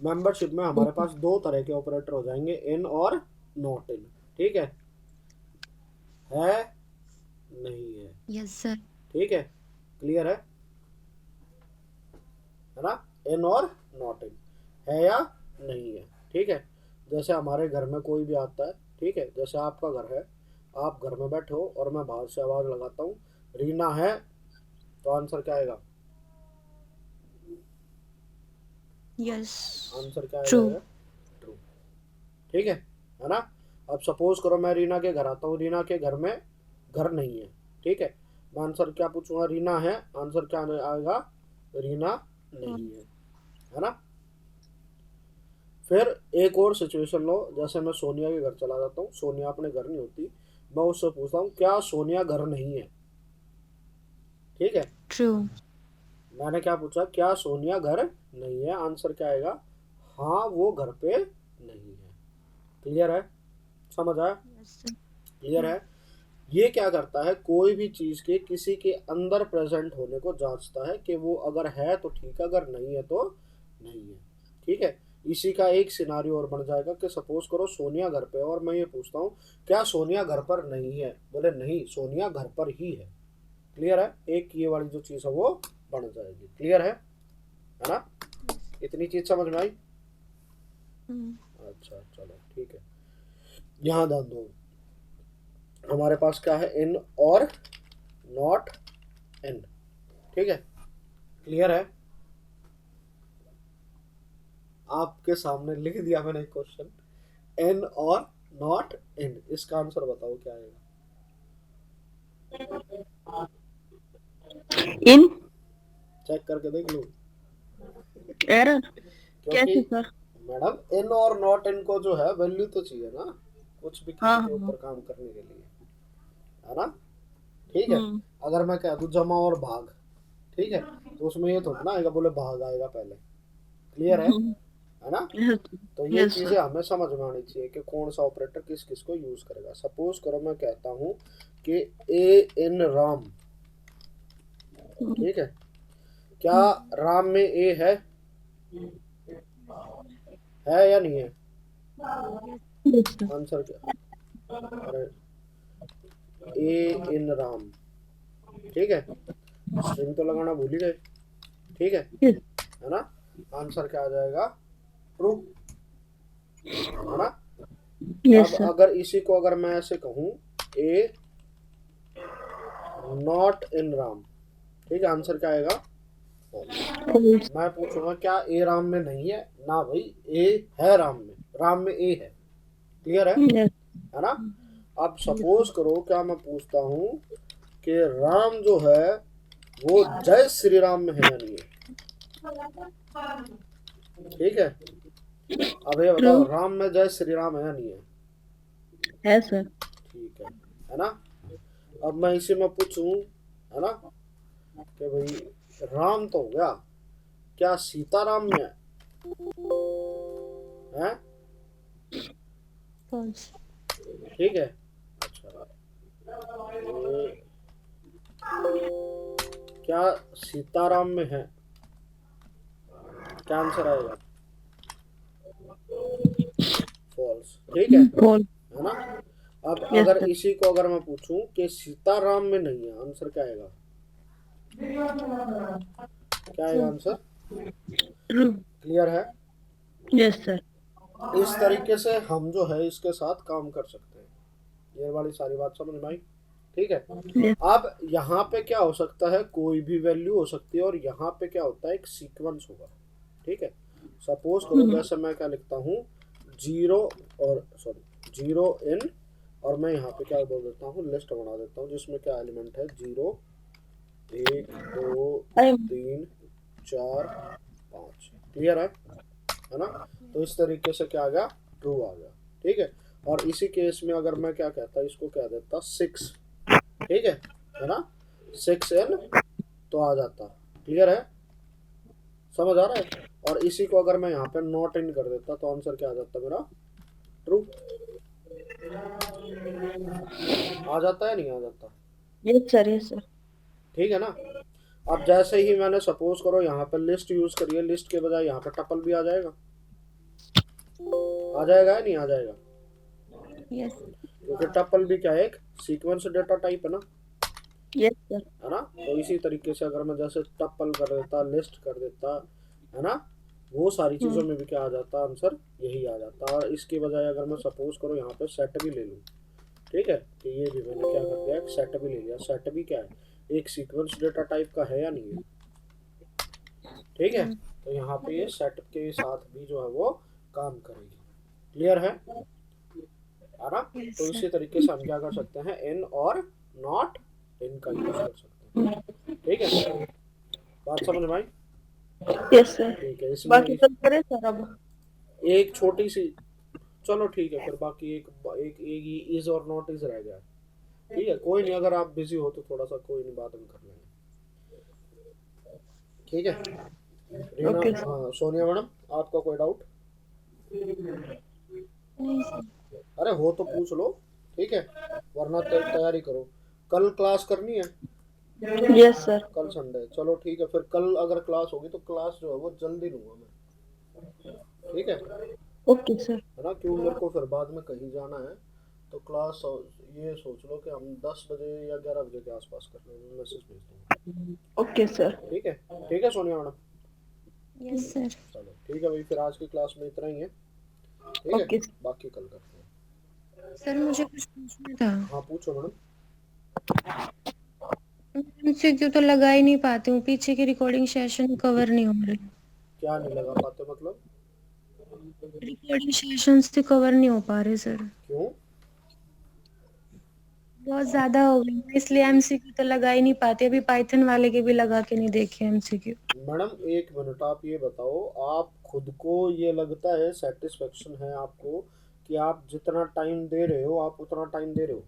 मेंबरशिप में हमारे पास दो तरह के ऑपरेटर हो जाएंगे, इन और नॉट इन। ठीक है नहीं है? Yes sir. ठीक है, क्लियर है ना, इन और नॉट इन, है या नहीं है। ठीक है, जैसे हमारे घर में कोई भी आता है, ठीक है, जैसे आपका घर है, आप घर में बैठे हो और मैं बाहर से आवाज लगाता हूँ रीना है, तो आंसर क्या आएगा? यस। आंसर क्या आ ट्रू। जाएगा? ट्रू। ठीक है ना। अब सपोज करो मैं रीना के घर आता हूँ, रीना के घर में घर नहीं है। ठीक है, मैं आंसर क्या पूछूंगा? रीना है, आंसर क्या आएगा? रीना नहीं है ना। फिर एक और सिचुएशन लो, जैसे मैं सोनिया के घर चला जाता हूँ, सोनिया अपने घर नहीं होती, मैं उससे पूछता हूँ क्या सोनिया घर नहीं है? ठीक है, ट्रू। मैंने क्या पूछा? क्या सोनिया घर नहीं है, आंसर क्या आएगा? हाँ वो घर पे नहीं है। क्लियर है, समझ आया? Yes sir. क्लियर है। ये क्या करता है, कोई भी चीज के किसी के अंदर प्रेजेंट होने को जांचता है कि वो अगर है तो ठीक है, अगर नहीं है तो नहीं है। ठीक है, इसी का एक सिनारियो और बन जाएगा कि सपोज करो सोनिया घर पे है और मैं ये पूछता हूँ क्या सोनिया घर पर नहीं है? बोले नहीं, सोनिया घर पर ही है। क्लियर है, एक ये वाली जो चीज है वो बन जाएगी। क्लियर है ना, इतनी चीज समझ में आई? अच्छा चलो ठीक है, यहाँ ध्यान दो, हमारे पास क्या है? इन और नॉट इन। ठीक है, क्लियर है। आपके सामने लिख दिया मैंने एक क्वेश्चन, इन और नॉट इन, इसका आंसर बताओ क्या आएगा? इन चेक करके देख लो, एरर क्योंकि कैसे सर? मैडम इन और नॉट इन को जो है वैल्यू तो चाहिए ना, कुछ भी हाँ किसी के हाँ। ऊपर काम करने के लिए, है ना। ठीक है, हम्म। अगर मैं कह दूं जमा और भाग, ठीक है, तो उसमें ये थोड़ा ना आएगा बोले भाग आएगा पहले। क्लियर है ना। यस। तो ये यस चीजें सर। हमें समझ में आनी चाहिए कि कौन सा ऑपरेटर किस किस को यूज करेगा। सपोज करो मैं कहता हूँ कि ए इन राम। ठीक है, क्या राम में ए है या नहीं है? Yes sir. आंसर क्या? अरे ए इन राम, ठीक है, स्ट्रिंग तो लगाना भूल ही गए। ठीक यस। है ना, आंसर क्या आ जाएगा? ट्रू, है ना। यस अब सर। अगर इसी को अगर मैं ऐसे कहूं ए नॉट इन राम, ठीक है, आंसर क्या आएगा? false। मैं पूछूंगा क्या ए राम में नहीं है? ना भाई, ए है राम में, राम में ए है। Clear yes. है ना। अब सपोज करो क्या मैं पूछता हूँ कि राम जो है वो जय श्री राम में है या नहीं है? ठीक है, अब ये ट्रू बताओ राम में जय श्री राम है या नहीं है? है सर। ठीक है ना। अब मैं इसी में पूछूं, है ना, कि भाई राम तो हो गया, क्या सीता राम में है? फॉल्स। ठीक है, अच्छा ये क्या सीताराम में है? क्या आंसर आएगा? फॉल्स। ठीक फॉल्स। है ना। अब यस अगर सर। इसी को अगर मैं पूछूं कि सीताराम में नहीं है, आंसर क्या आएगा? क्या ट्रू। आएगा आंसर? ट्रू। क्लियर है। Yes sir. इस तरीके से हम जो है इसके साथ काम कर सकते हैं। ये वाली सारी बात समझ में आई? ठीक है। Yes. अब यहाँ पे क्या हो सकता है, कोई भी वैल्यू हो सकती है, और यहाँ पे क्या होता है, एक सीक्वेंस होगा। ठीक है। सपोज करो जैसे मैं क्या लिखता हूँ, जीरो और सॉरी जीरो इन, और मैं यहाँ पे क्या बोल देता हूँ, लिस्ट बना देता हूँ जिसमें क्या एलिमेंट है, 0 1 2 अरे 3 4 5। क्लियर है ना? तो इस तरीके से क्या आ गया, ट्रू आ गया। ठीक है। और इसी केस में अगर मैं क्या कहता, इसको क्या देता 6, ठीक है ना, 6n तो आ जाता। क्लियर है, समझ आ रहा है? और इसी को अगर मैं यहाँ पे नॉट इन कर देता तो आंसर क्या आ जाता मेरा, ट्रू। आ जाता है नहीं आ जाता? Yes sir, yes sir. ठीक है ना? अब जैसे ही मैंने सपोज करो यहाँ पे लिस्ट यूज करिए, लिस्ट के बजाय यहाँ पे टपल भी आ जाएगा। आ जाएगा या नहीं आ जाएगा? यस क्योंकि टपल भी क्या है, एक सीक्वेंस डेटा टाइप है ना, यस सर। है ना? तो इसी तरीके से अगर मैं जैसे टपल कर देता, लिस्ट कर देता, है ना, वो सारी चीज़ों में भी क्या आ जाता, आंसर यही आ जाता। और इसके बजाय अगर मैं सपोज करो यहाँ पे सेट भी ले लूँ, ठीक है, तो ये भी मैंने क्या कर दिया, एक सेट भी ले लिया। सेट भी क्या है, एक सीक्वेंस डेटा टाइप का है या नहीं है? ठीक है। तो यहाँ पे ये सेट के साथ भी जो है वो काम करेगी। क्लियर है ना? तो सर। इसी तरीके से हम क्या कर सकते हैं, इन और नॉट इन का यूज कर सकते हैं। ठीक है, बात समझ में आई? Yes sir. ठीक है। इसमें बाकी सब करें सर अब। एक छोटी सी, चलो ठीक है, फिर बाकी एक एक एक इज और नॉट इज रह गया। ठीक है, कोई नहीं, अगर आप बिजी हो तो थोड़ा सा कोई नहीं, बात हम कर लेंगे। ठीक है रीना, ओके हाँ सोनिया मैडम, आपका कोई डाउट? नहीं सर। अरे हो तो पूछ लो, ठीक है, वरना तैयारी करो। कल क्लास करनी है? Yes sir. कल संडे, चलो ठीक है, फिर कल अगर क्लास होगी तो क्लास जो है वो जल्दी लूंगा मैं। ठीक है ओके सर। है ना? क्यों, मेरे को फिर बाद में कहीं जाना है, तो क्लास ये सोच लो कि हम 10 बजे या 11 बजे के आसपास कर लेंगे, मैसेज भेज दूंगा। Okay sir. ठीक है सोनिया मैडम। Yes sir. चलो ठीक है भाई, फिर आज की क्लास में इतना ही है। ठीक है, ओके बाकी कल करते हैं। सर मुझे कुछ पूछना था। हाँ पूछो मैडम। एमसीक्यू तो लगा ही नहीं पाती हूँ, पीछे की रिकॉर्डिंग सेशन कवर नहीं हो रहे। क्या नहीं लगा पाते मतलब? रिकॉर्डिंग सेशन से कवर नहीं हो पा रहे सर। क्यों? बहुत ज्यादा हो गई इसलिए एमसीक्यू तो लगा ही नहीं पाते। अभी पाइथन वाले के भी लगा के नहीं देखे एमसीक्यू। मैडम एक मिनट, आप ये बताओ, आप खुद को ये लगता है, सेटिस्फेक्शन है आपको कि आप जितना टाइम दे रहे हो आप उतना टाइम दे रहे हो,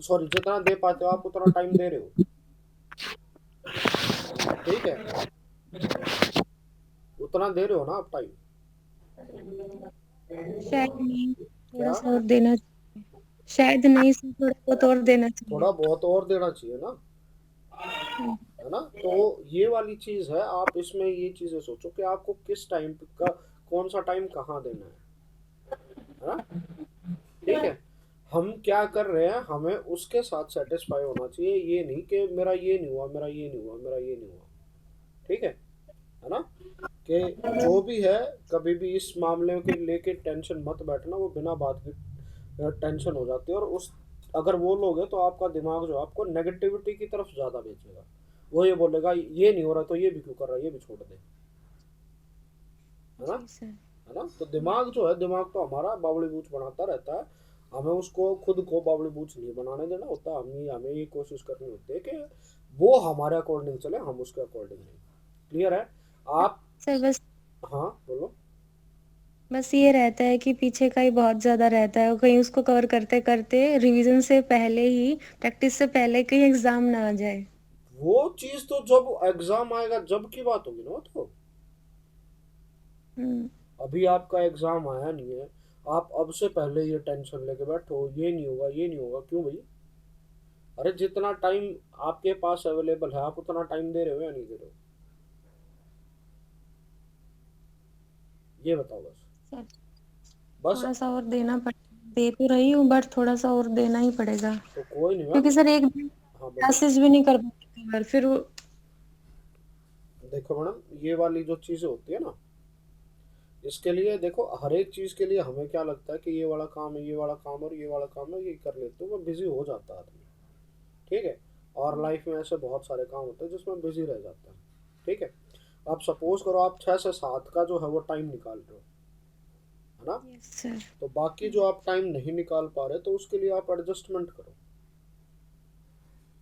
सॉरी जितना दे पाते हो आप उतना टाइम दे रहे हो? ठीक है, उतना दे रहे हो ना आप टाइम? शायद नहीं, थोड़ा क्या? सा और देना, शायद नहीं सर, थोड़ा बहुत और देना चाहिए। थोड़ा बहुत और देना चाहिए ना, है ना? तो ये वाली चीज है, आप इसमें ये चीजें सोचो कि आपको किस टाइम का, कौन सा टाइम कहाँ देना है ना? ठीक है, हम क्या कर रहे हैं, हमें उसके साथ सेटिस्फाई होना चाहिए, ये नहीं कि मेरा ये नहीं हुआ, मेरा ये नहीं हुआ, मेरा ये नहीं हुआ। ठीक है ना? कि जो भी है, कभी भी इस मामले के लेके टेंशन मत बैठना, वो बिना बात की टेंशन हो जाती है, और उस अगर वो लोग हैं तो आपका दिमाग जो है आपको नेगेटिविटी की तरफ ज़्यादा भेजेगा। वो ये बोलेगा ये नहीं हो रहा तो ये भी क्यों कर रहा है, ये भी छोड़ दे, है ना? जी सर। है ना? तो दिमाग जो है, दिमाग तो हमारा बावड़ी बूच बनाता रहता है, हमें उसको खुद को बावड़ी बूच नहीं बनाने देना होता। हमें ये कोशिश करनी होती है कि वो हमारे अकॉर्डिंग चले, हम उसके अकॉर्डिंग नहीं। क्लियर है? आप, सर बस हाँ बोलो। बस ये रहता है कि पीछे का ही बहुत ज्यादा रहता है, कहीं उसको कवर करते करते रिवीजन से पहले ही, प्रैक्टिस से पहले कहीं एग्जाम ना आ जाए। वो चीज तो जब एग्जाम आएगा जब की बात होगी ना, वो तो हम्म। अभी आपका एग्जाम आया नहीं है, आप अब से पहले ये टेंशन लेके बैठो, ये नहीं होगा, ये नहीं होगा, क्यों भाई? अरे जितना टाइम आपके पास अवेलेबल है आप उतना टाइम दे रहे हो या नहीं दे रहे हो, ये बताओ बस। सर बस। थोड़ा सा और देना पड़ेगा, दे तो रही हूँ बट थोड़ा सा और देना ही पड़ेगा। तो कोई नहीं क्योंकि मैम। सर एक दिन हाँ बोलो। क्लासेस भी नहीं कर पाती कई बार, फिर देखो मैडम, ये वाली जो चीजें होती है ना, इसके लिए देखो, हर एक चीज़ के लिए हमें क्या लगता है कि ये वाला काम है, ये वाला काम और ये वाला काम है, ये कर लेते हो, वो बिजी हो जाता है आदमी। ठीक है। और लाइफ में ऐसे बहुत सारे काम होते हैं जिसमें बिजी रह जाते हैं। ठीक है। अब सपोज करो आप 6 से 7 का जो है वो टाइम निकाल रहे हो, है ना। Yes sir. तो बाकी जो आप टाइम नहीं निकाल पा रहे तो उसके लिए आप एडजस्टमेंट करो।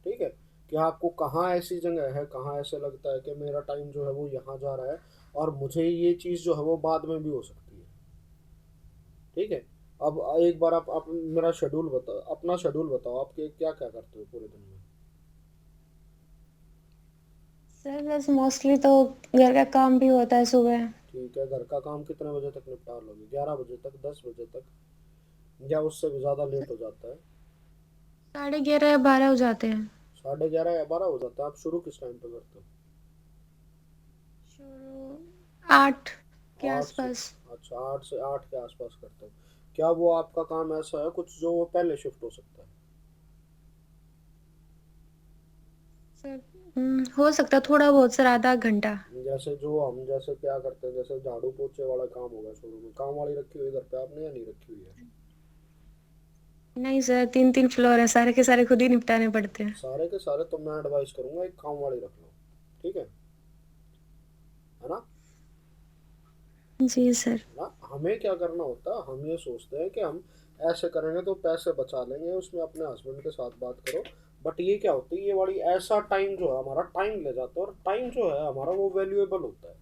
ठीक है। कि आपको कहाँ ऐसी जगह है, कहाँ ऐसे लगता है कि मेरा टाइम जो है वो यहाँ जा रहा है और मुझे ये चीज़ जो है वो बाद में भी हो सकती है। ठीक है। अब एक बार आप मेरा शेड्यूल बताओ, अपना शेड्यूल बताओ, आपके क्या क्या करते हो पूरे दिन में। सर बस मोस्टली तो घर का काम भी होता है सुबह। ठीक है। घर का काम कितने बजे तक निपटा लोगे, 11 बजे तक, 10 बजे तक, या उससे भी ज़्यादा लेट हो जाता है। 11:30 या 12 हो जाते हैं। 11:30 या 12 हो जाता है। आप शुरू किस टाइम पे करते हो। शुरू 8 के 8 से। आसपास। अच्छा, 8 से 8 के आसपास करते हो। क्या वो आपका काम ऐसा है कुछ जो वो पहले शिफ्ट हो सकता है। सर हो सकता है थोड़ा बहुत सर, आधा घंटा। जैसे जो हम जैसे क्या करते हैं, जैसे झाड़ू पोछे वाला काम होगा शुरू में, काम वाली रखी हुई है घर पे आपने या नहीं रखी हुई है। नहीं सर, 3-3 फ्लोर है, सारे के सारे खुद ही निपटाने पड़ते हैं। सारे के सारे तो मैं एडवाइस करूंगा एक काम वाली रख लो। ठीक है ना। जी सर। ना हमें क्या करना होता है, हम ये सोचते हैं कि हम ऐसे करेंगे तो पैसे बचा लेंगे, उसमें अपने हस्बैंड के साथ बात करो। बट ये क्या होती है, ये वाली ऐसा टाइम जो है हमारा टाइम ले जाता है, और टाइम जो है हमारा वो वैल्यूएबल होता है।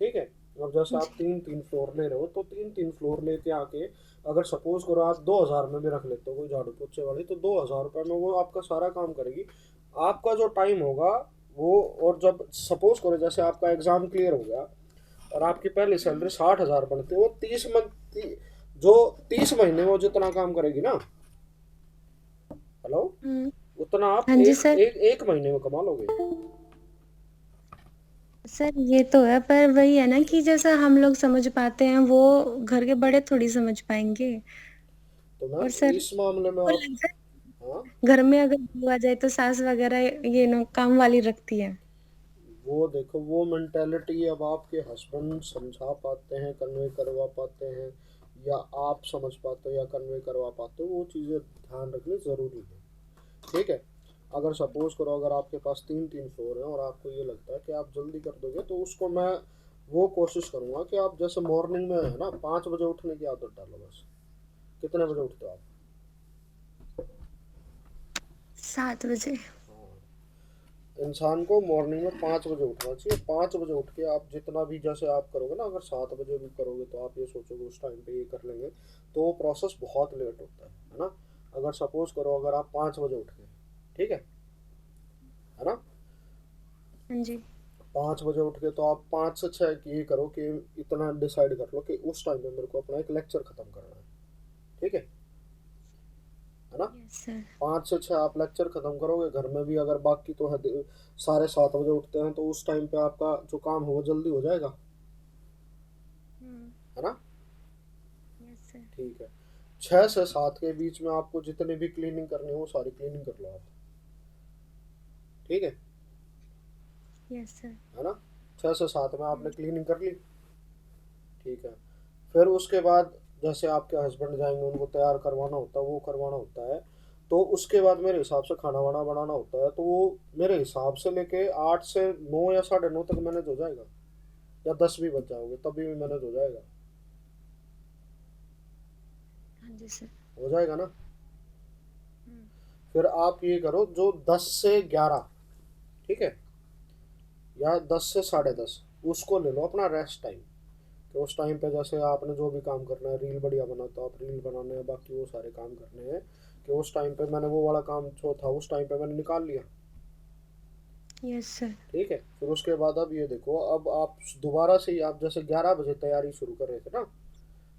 ठीक है। अब जैसे आप जी। 3-3 फ्लोर ले रहे हो तो 3-3 फ्लोर लेके आके अगर सपोज करो आप 2,000 में भी रख लेते हो कोई झाड़ू पोछे वाली, तो 2,000 रुपये में वो आपका सारा काम करेगी। आपका जो टाइम होगा वो, और जब सपोज करो जैसे आपका एग्जाम क्लियर हो गया और आपकी पहली सैलरी 60,000 बनती है, वो 30 मंथ, जो 30 महीने में वो जितना काम करेगी ना, हेलो, हम्म। उतना आप हाँ जी एक सर। एक एक महीने में कमा लोगे। सर ये तो है, पर वही है ना कि जैसा हम लोग समझ पाते हैं वो घर के बड़े थोड़ी समझ पाएंगे। तो और मैम सर इस मामले में वो आप, लग जाए, हाँ, घर में अगर हुआ जाए तो सास वगैरह ये नो काम वाली रखती है। वो देखो वो मेंटेलिटी अब आपके हस्बैंड समझा पाते हैं, कन्वे करवा पाते हैं, या आप समझ पाते हो या कन्वे करवा पाते हो, वो चीज़ें ध्यान रखनी ज़रूरी है। ठीक है। अगर सपोज करो अगर आपके पास 3-3 फ्लोर हैं और आपको ये लगता है कि आप जल्दी कर दोगे, तो उसको मैं वो कोशिश करूँगा कि आप जैसे मॉर्निंग में है ना 5 बजे उठने की आदत डालो बस। कितने बजे उठते हो आप। 7 बजे। हाँ। इंसान को मॉर्निंग में 5 बजे उठना चाहिए। 5 बजे उठ के आप जितना भी जैसे आप करोगे ना, अगर 7 बजे भी करोगे तो आप ये सोचोगे उस टाइम पे ये कर लेंगे, तो वो प्रोसेस बहुत लेट होता है ना। अगर सपोज करो अगर आप 5 बजे उठ गए, ठीक है ना, हाँ जी। 5 बजे उठ के तो आप 5 से 6 की ये करो कि इतना डिसाइड कर लो कि उस टाइम पे मेरे को अपना एक लेक्चर खत्म करना है। ठीक है ना। Yes sir. 5 से 6 आप लेक्चर खत्म करोगे, घर में भी अगर बाकी तो है सारे 7 बजे उठते हैं, तो उस टाइम पे आपका जो काम है वो जल्दी हो जाएगा, हम्म। है ना। Yes sir. ठीक है। 6 से 7 के बीच में आपको जितनी भी क्लीनिंग करनी है वो सारी क्लीनिंग कर लो आप। ठीक यस सर। है ना। 6 से 7 में हाँ आपने जी। क्लीनिंग कर ली। ठीक है। फिर उसके बाद जैसे आपके हस्बैंड जाएंगे, उनको तैयार करवाना होता है, वो करवाना होता है, तो उसके बाद मेरे हिसाब से खाना वाना बनाना होता है, तो वो मेरे हिसाब से लेके 8 से 9 या 9:30 तक मैनेज हो जाएगा, या 10 भी बच जाओगे तभी भी मैनेज हो जाएगा। हाँ जी सर। हो जाएगा ना। हम्म। फिर आप ये करो जो 10 से 11, ठीक है, या 10 से 10:30, उसको ले लो अपना रेस्ट टाइम। तो उस टाइम पे जैसे आपने जो भी काम करना है, रील बढ़िया बना तो आप रील बनाने हैं, बाकी वो सारे काम करने हैं, कि उस टाइम पे मैंने वो वाला काम जो था उस टाइम पे मैंने निकाल लिया। Yes sir. ठीक है। फिर उसके बाद अब ये देखो, अब आप दोबारा से ही आप जैसे 11 बजे तैयारी शुरू कर रहे थे ना,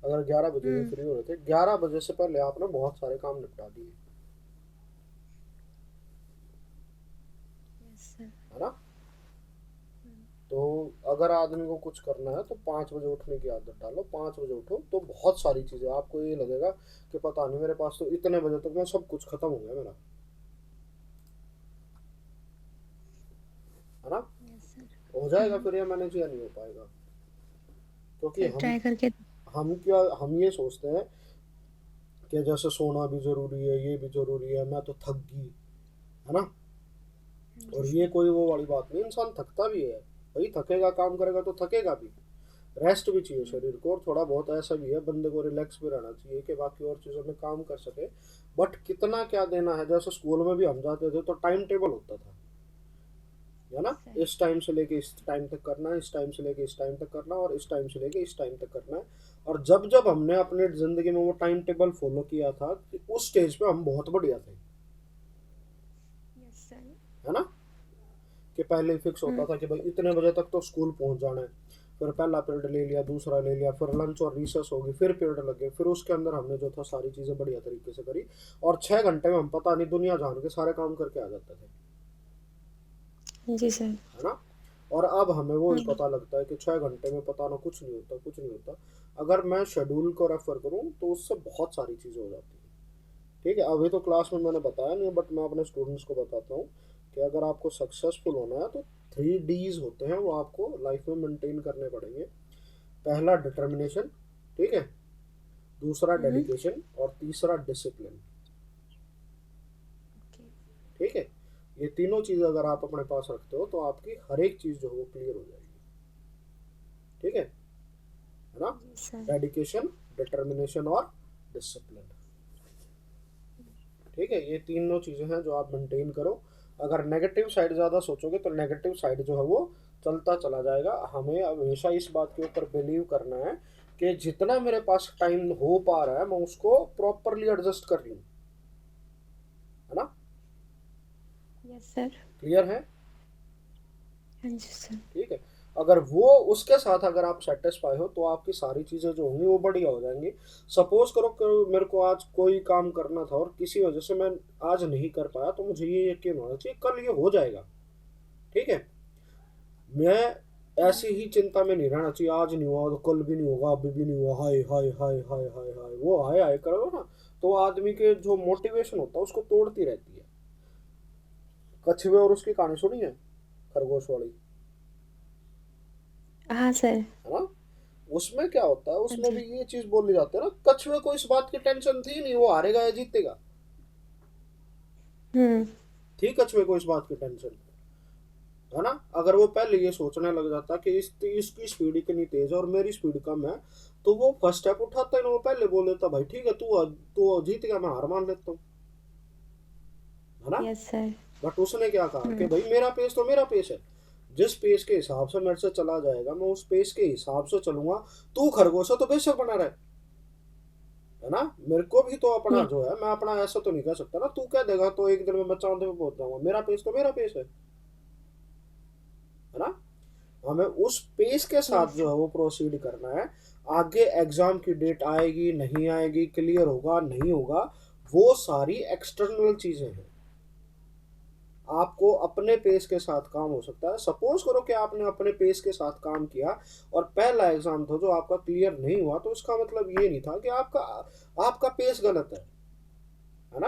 अगर 11 बजे ये हम्म। फ्री हो रहे थे, 11 बजे से पहले आपने बहुत सारे काम निपटा दिए, यस सर। है ना। तो अगर आदमी को कुछ करना है तो 5 बजे उठने की आदत डालो। 5 बजे उठो तो बहुत सारी चीज़ें आपको ये लगेगा कि पता नहीं मेरे पास तो इतने बजे तक मैं सब कुछ खत्म हो गया मेरा, है ना। Yes sir. हो जाएगा फिर, या मैनेज या नहीं हो पाएगा। क्योंकि सर ट्राई करके। हम ये सोचते हैं कि जैसे सोना भी जरूरी है, ये भी जरूरी है, मैं तो थक गई, है ना। हाँ जी और ये सर। कोई वो वाली बात नहीं, इंसान थकता भी है भाई, थकेगा, काम करेगा तो थकेगा भी, रेस्ट भी चाहिए शरीर को। और थोड़ा बहुत ऐसा भी है, बंदे को रिलैक्स भी रहना चाहिए कि बाकी और चीज़ों में काम कर सके। बट कितना क्या देना है, जैसे स्कूल में भी हम जाते थे तो टाइम टेबल होता था, है ना। सर इस टाइम से लेके इस टाइम तक करना है, इस टाइम से लेके इस टाइम तक करना है, और इस टाइम से लेके इस टाइम तक करना है। और जब जब हमने अपने जिंदगी में वो टाइम टेबल फॉलो किया था कि उस स्टेज पे हम बहुत बढ़िया थे, यस सर। है ना। कि पहले फिक्स होता था कि भाई इतने बजे तक तो स्कूल पहुंच जाना है, फिर पहला पीरियड ले लिया, दूसरा ले लिया, फिर लंच और रिसेस होगी, फिर पीरियड लगे, फिर उसके अंदर हमने जो था सारी चीज़ें बढ़िया तरीके से करी। और 6 घंटे में हम पता नहीं दुनिया जान के सारे काम करके आ जाते थे, जी सर। है ना। और अब हमें वो ही हम्म। पता लगता है कि 6 घंटे में पता ना कुछ नहीं होता, कुछ नहीं होता। अगर मैं शेड्यूल को रेफर करूँ तो उससे बहुत सारी चीज़ें हो जाती हैं। ठीक है, अभी तो क्लास में मैंने बताया नहीं, बट मैं अपने स्टूडेंट्स को बताता हूँ कि अगर आपको सक्सेसफुल होना है तो 3 Ds होते हैं, वो आपको लाइफ में मेंटेन करने पड़ेंगे। पहला डिटर्मिनेशन, ठीक है, दूसरा हम्म। डेडिकेशन, और तीसरा डिसिप्लिन। ओके। ठीक है, ये तीनों चीज़ अगर आप अपने पास रखते हो तो आपकी हर एक चीज़ जो है वो क्लियर हो जाएगी। ठीक है ना। जी सर। डेडिकेशन, डिटर्मिनेशन और डिसिप्लिन। ठीक है, ये तीनों चीज़ें हैं जो आप मेंटेन करो। अगर नेगेटिव साइड ज़्यादा सोचोगे तो नेगेटिव साइड जो है वो चलता चला जाएगा। हमें हमेशा इस बात के ऊपर बिलीव करना है कि जितना मेरे पास टाइम हो पा रहा है मैं उसको प्रॉपरली एडजस्ट कर लूँ, है ना। Yes sir. क्लियर है। हाँ जी सर। ठीक है, अगर वो उसके साथ अगर आप सेटिस्फाई हो तो आपकी सारी चीज़ें जो होंगी वो बढ़िया हो जाएंगी। सपोज करो कि मेरे को आज कोई काम करना था और किसी वजह से मैं आज नहीं कर पाया, तो मुझे ये यकीन होना चाहिए कल ये हो जाएगा। ठीक है, मैं ऐसी ही चिंता में नहीं रहना चाहिए, आज नहीं हुआ तो कल भी नहीं होगा, अभी भी नहीं हुआ, हाय हाय हाय हाय हाय हाय, वो हाय हाय करो ना तो आदमी के जो मोटिवेशन होता है उसको तोड़ती रहती है। कछुए और उसकी कहानी सुनी है, खरगोश वाली, हाँ सर। है ना। उसमें क्या होता है, हाँ उसमें भी जी। ये चीज बोली जाती है ना, कछुए को इस बात की टेंशन थी नहीं वो हारेगा या जीतेगा, हम्म। थी कछुए को इस बात की टेंशन, है ना। अगर वो पहले ये सोचने लग जाता कि इसकी स्पीड इतनी तेज है और मेरी स्पीड कम है, तो वो फर्स्ट स्टेप उठाता ही ना, वो पहले बोल देता भाई ठीक है तू तू जीत गया, मैं हार मान लेता हूँ, है ना। Yes sir. बट उसने क्या कहा कि हम्म। भाई मेरा पेस तो मेरा पेस है, जिस पेस के हिसाब से मेरे से चला जाएगा मैं उस पेस के हिसाब से चलूंगा। तू खरगोश है तो बेशक बना रहे, है ना। मेरे को भी तो अपना यस। जो है, मैं अपना ऐसा तो नहीं कह सकता ना तू कह देगा तो एक दिन में मैं चांद पे पहुंच जाऊंगा, मेरा पेस तो मेरा पेस है ना। हमें उस पेस के साथ यस। जो है वो प्रोसीड करना है। आगे एग्जाम की डेट आएगी नहीं आएगी, क्लियर होगा नहीं होगा, वो सारी एक्सटर्नल चीजें हैं। आपको अपने पेस के साथ काम हो सकता है। सपोज करो कि आपने अपने पेस के साथ काम किया और पहला एग्जाम था जो आपका क्लियर नहीं हुआ, तो इसका मतलब ये नहीं था कि आपका आपका पेस गलत है ना।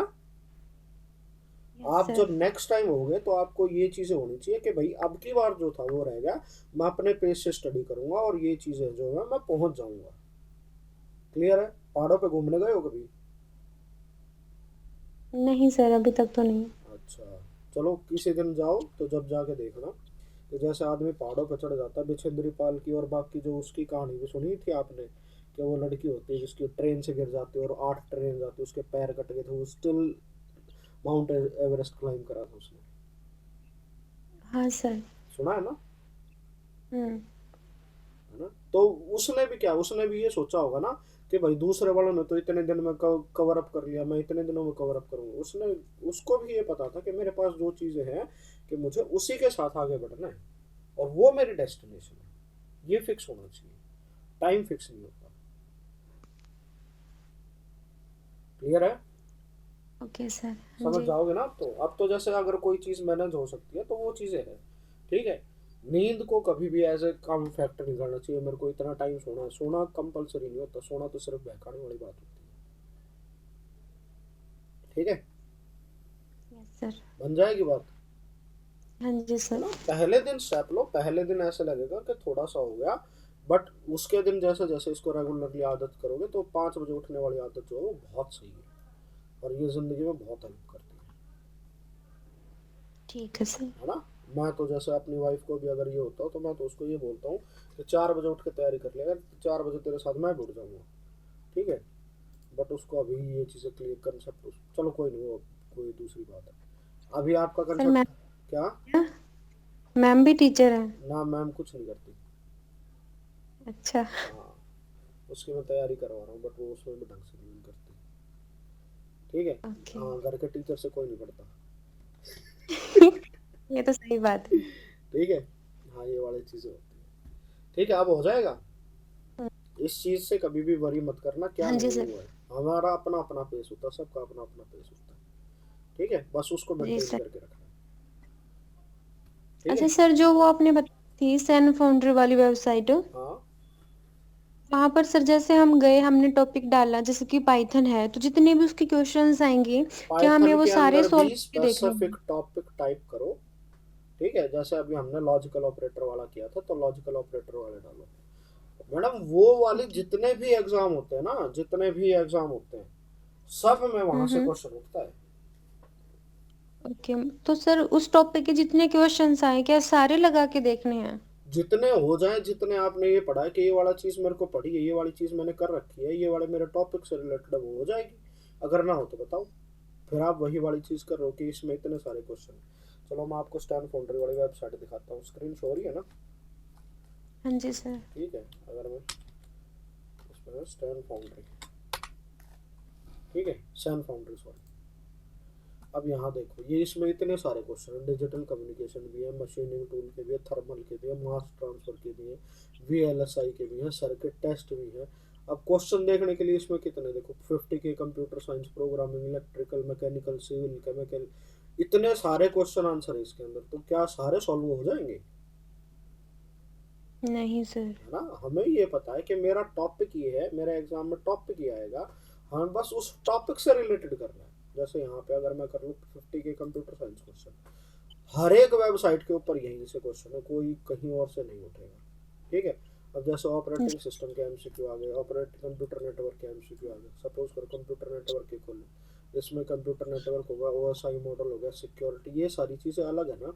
यस आप सर। जब नेक्स्ट टाइम होगे तो आपको ये चीज़ें होनी चाहिए कि भाई अब की बार जो था वो रह गया, मैं अपने पेस से स्टडी करूंगा और ये चीज़ें जो है मैं पहुंच जाऊंगा। क्लियर है। पहाड़ों पे घूमने गए हो कभी। नहीं सर, अभी तक तो नहीं। अच्छा, चलो किसी दिन जाओ तो जब जाके देखना कि जैसे आदमी पहाड़ों पर चढ़ जाता है, बिछेंद्री पाल की और बाकी जो उसकी कहानी भी सुनी थी आपने, कि वो लड़की होती है जिसकी ट्रेन से गिर जाती है और 8 ट्रेन जाती है, उसके पैर कट गए थे, वो स्टिल माउंट एवरेस्ट क्लाइम करा था उसने। हाँ सर। सुना है ना, हम्म। है ना। तो उसने भी क्या, उसने भी ये सोचा होगा ना कि भाई दूसरे वालों ने तो इतने दिन में कवर अप कर लिया, मैं इतने दिनों में कवर अप करूंगा। उसने, उसको भी ये पता था कि मेरे पास जो चीज़ें हैं कि मुझे उसी के साथ आगे बढ़ना है और वो मेरी डेस्टिनेशन है। ये फिक्स होना चाहिए, टाइम फिक्स नहीं होता। क्लियर है। Okay sir. हाँ समझ जी। जाओगे ना। अब तो जैसे अगर कोई चीज़ मैनेज हो सकती है तो वो चीज़ें हैं। ठीक है, नींद को कभी भी एज ए कम फैक्टर नहीं करना चाहिए, मेरे को इतना टाइम सोना है, सोना कंपलसरी नहीं होता, सोना तो सिर्फ बहकाने वाली बात होती है। ठीक है, यस सर। बन जाएगी बात, हाँ जी है सर। ना। पहले दिन स्टेप लो, पहले दिन ऐसे लगेगा कि थोड़ा सा हो गया, बट उसके दिन जैसे जैसे इसको रेगुलरली आदत करोगे तो 5 बजे उठने वाली आदत जो है वो बहुत सही है और ये ज़िंदगी में बहुत हेल्प करती ठीक है सर। है ना। मैं तो जैसे अपनी वाइफ को भी अगर ये होता हो तो मैं तो उसको ये बोलता हूँ कि 4 बजे उठ के तैयारी कर लेगा, 4 बजे तेरे साथ मैं भी उठ जाऊँगा, ठीक है। बट उसको अभी ये चीज़ें क्लियर कंसेप्ट, चलो कोई नहीं, वो कोई दूसरी बात है। अभी आपका सर मैम कंसेप्ट क्या? क्या? मैम भी टीचर हैं? ना मैम कुछ नहीं करती। अच्छा। हाँ, उसकी मैं तैयारी करवा रहा हूँ बट वो उसमें भी ढंग से नहीं करती, ठीक है। ओके। हाँ, घर के टीचर से कोई नहीं पढ़ता। ये तो सही बात है। ठीक है। हाँ, ये वाली चीज़ें होती है, ठीक है। अब हो जाएगा, इस चीज़ से कभी भी वरी मत करना क्या हाँ जी नहीं सर। हुआ है। हमारा अपना अपना पेस होता है, सबका अपना अपना पेस होता है, ठीक है। बस उसको जी मेंटेन सर। करके रखना है, ठीक अच्छा है। सर, जो वो आपने बताई थी सेन फाउंड्री वाली वेबसाइट, हाँ, वहां पर सर जैसे हम गए, हमने टॉपिक डाला जैसे कि पाइथन है, तो जितने भी उसके क्वेश्चंस आएंगे क्या हमें पाइथन वो के सारे अंदर सॉल्व भी करके देखने स्पेसिफिक हैं? टॉपिक टाइप करो, ठीक है। जैसे अभी हमने लॉजिकल ऑपरेटर वाला किया था तो लॉजिकल ऑपरेटर वाले डालो। मैडम वो वाले ओके। जितने भी एग्जाम होते हैं ना, जितने भी एग्जाम होते हैं सब में वहां से हम्म। क्वेश्चन उठता है। ओके, तो सर उस टॉपिक के जितने क्वेश्चंस आए क्या सारे लगा के देखने हैं? जितने हो जाए, जितने आपने ये पढ़ा है कि ये वाला चीज मेरे को पढ़ी है, ये वाली चीज मैंने कर रखी है, ये वाले मेरे टॉपिक से रिलेटेड है, वो हो जाएगी। अगर ना हो तो बताओ, फिर आप वही वाली चीज कर रहे हो कि इसमें इतने सारे क्वेश्चन हैं। चलो मैं आपको स्टैन फाउंड्री वाली वेबसाइट दिखाता हूँ, स्क्रीन शो हो रही है ना? हाँ जी सर। ठीक है, अगर मैं इसमें स्टैन फाउंड्री, ठीक है, सैन फाउंड्री सॉरी। अब यहाँ देखो, ये इसमें इतने सारे क्वेश्चन हैं, डिजिटल कम्युनिकेशन भी है, मशीनिंग टूल के भी है, थर्मल के भी है, मास ट्रांसफर के भी है, वीएलएसआई के भी है, सर्किट टेस्ट भी है। अब क्वेश्चन देखने के लिए इसमें कितने देखो, 50 के computer science, programming, electrical, mechanical, civil, chemical, इतने सारे क्वेश्चन आंसर है इसके अंदर, तो क्या सारे सॉल्व हो जाएंगे? नहीं सर। है ना। हमें ये पता है कि मेरा टॉपिक ये है, मेरे एग्जाम में टॉपिक ये आएगा, हमें बस उस टॉपिक से रिलेटेड करना है। जैसे यहाँ पे अगर मैं कर लूँ 50 के कंप्यूटर साइंस क्वेश्चन, हर एक वेबसाइट के ऊपर यहीं से क्वेश्चन है, कोई कहीं और से नहीं उठेगा, ठीक है। अब जैसे जी। ऑपरेटिंग सिस्टम के एमसीक्यू आ गए, ऑपरेटिंग कंप्यूटर नेटवर्क के एमसीक्यू आ गए, सपोज करो कंप्यूटर नेटवर्क के खोले, इसमें कंप्यूटर नेटवर्क होगा, ओएसआई मॉडल हो गया, सिक्योरिटी, ये सारी चीज़ें अलग है ना,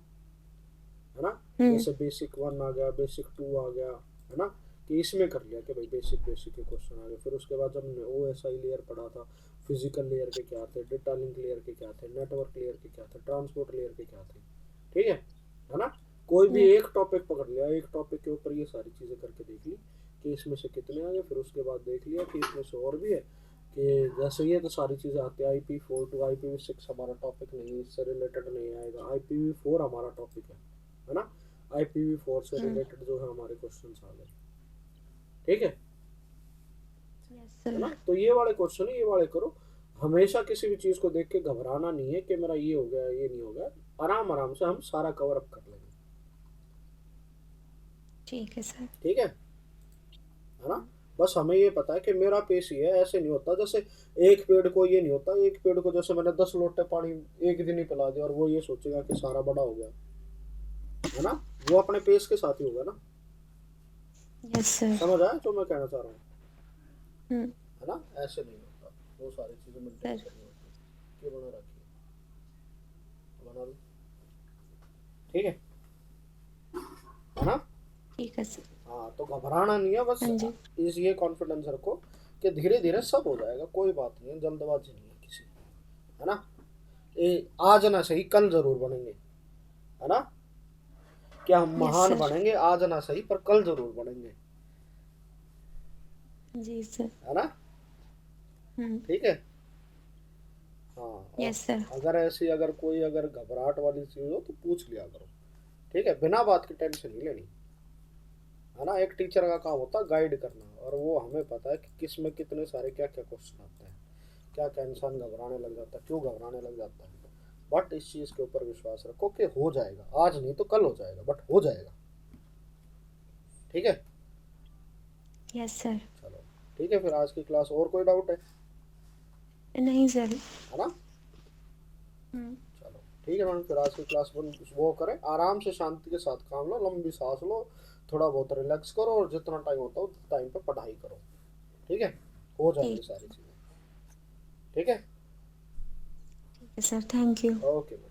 है ना। हम्म। जैसे बेसिक 1 आ गया, बेसिक 2 आ गया, है ना, कि इसमें कर लिया कि भाई बेसिक बेसिक के क्वेश्चन आ गए। फिर उसके बाद जब हमने ओएसआई लेयर पढ़ा था, फिजिकल लेयर के क्या थे, डेटा लिंक लेयर के क्या थे, नेटवर्क लेयर के क्या थे, ट्रांसपोर्ट लेयर के क्या थे, ठीक है ना। कोई भी यस। एक टॉपिक पकड़ लिया, एक टॉपिक के ऊपर ये सारी चीज़ें करके देख ली कि इसमें से कितने आ गए। फिर उसके बाद देख लिया कि इसमें से और भी है, कि जैसे ये तो सारी चीज़ें आती है, IP4 टू IPv6 हमारा टॉपिक नहीं, इससे रिलेटेड नहीं आएगा, IPv4 हमारा टॉपिक है ना। IPv4 से हम्म। रिलेटेड जो है हमारे क्वेश्चन आ गए, ठीक यस है सर। ना। तो ये वाले क्वेश्चन है, ये वाले करो। हमेशा किसी भी चीज़ को देख के घबराना नहीं है कि मेरा ये हो गया, ये नहीं हो गया। आराम आराम से हम सारा कवर अप कर लेंगे, ठीक है सर। ठीक है ना। बस हमें ये पता है कि मेरा पेश ये है, ऐसे नहीं होता जैसे एक पेड़ को, ये नहीं होता एक पेड़ को जैसे मैंने 10 लोटे पानी एक दिन ही पिला दिया और वो ये सोचेगा कि सारा बड़ा हो गया, है ना। वो अपने पेस के साथ ही होगा ना। Yes sir. समझ आया जो मैं कहना चाह रहा हूँ, हम्म। है ना। ऐसे नहीं होता, वो सारी चीज़ें मेंटेन सर। करनी होती है। ये बना रखिए, बना लो, ठीक है ना। ठीक है सर। हाँ, तो घबराना नहीं है, बस हाँ जी। इस ये कॉन्फिडेंस रखो कि धीरे धीरे सब हो जाएगा, कोई बात नहीं है, जल्दबाजी नहीं है किसी, है ना। आज ना सही कल जरूर बनेंगे, है ना। क्या हम यस महान सर। बनेंगे आज ना सही, पर कल जरूर बनेंगे, जी सर। है ना, हम्म। ठीक है। हाँ, और यस सर। अगर ऐसी अगर कोई अगर घबराहट वाली चीज़ हो तो पूछ लिया करो, ठीक है, बिना बात की टेंशन नहीं लेनी, है ना। एक टीचर का काम होता है गाइड करना, और वो हमें पता है कि किस में कितने सारे क्या क्या क्वेश्चन आते हैं, क्या क्या इंसान घबराने लग जाता है, क्यों घबराने लग जाता है। बट इस चीज़ के ऊपर विश्वास रखो कि हो जाएगा, आज नहीं तो कल हो जाएगा, बट हो जाएगा, ठीक है। Yes sir. चलो, ठीक है, फिर आज की क्लास और कोई डाउट है? नहीं सर। है ना। हम्म। चलो, ठीक है मैडम, फिर आज की क्लास वो करें, आराम से शांति के साथ काम लो, लंबी सांस लो, थोड़ा बहुत रिलैक्स करो और जितना टाइम होता है उस टाइम पे पढ़ाई करो। ठीक है, हो जाएंगी ठीक सारी चीज़ें। ठीक है, है सर, थैंक यू। ओके।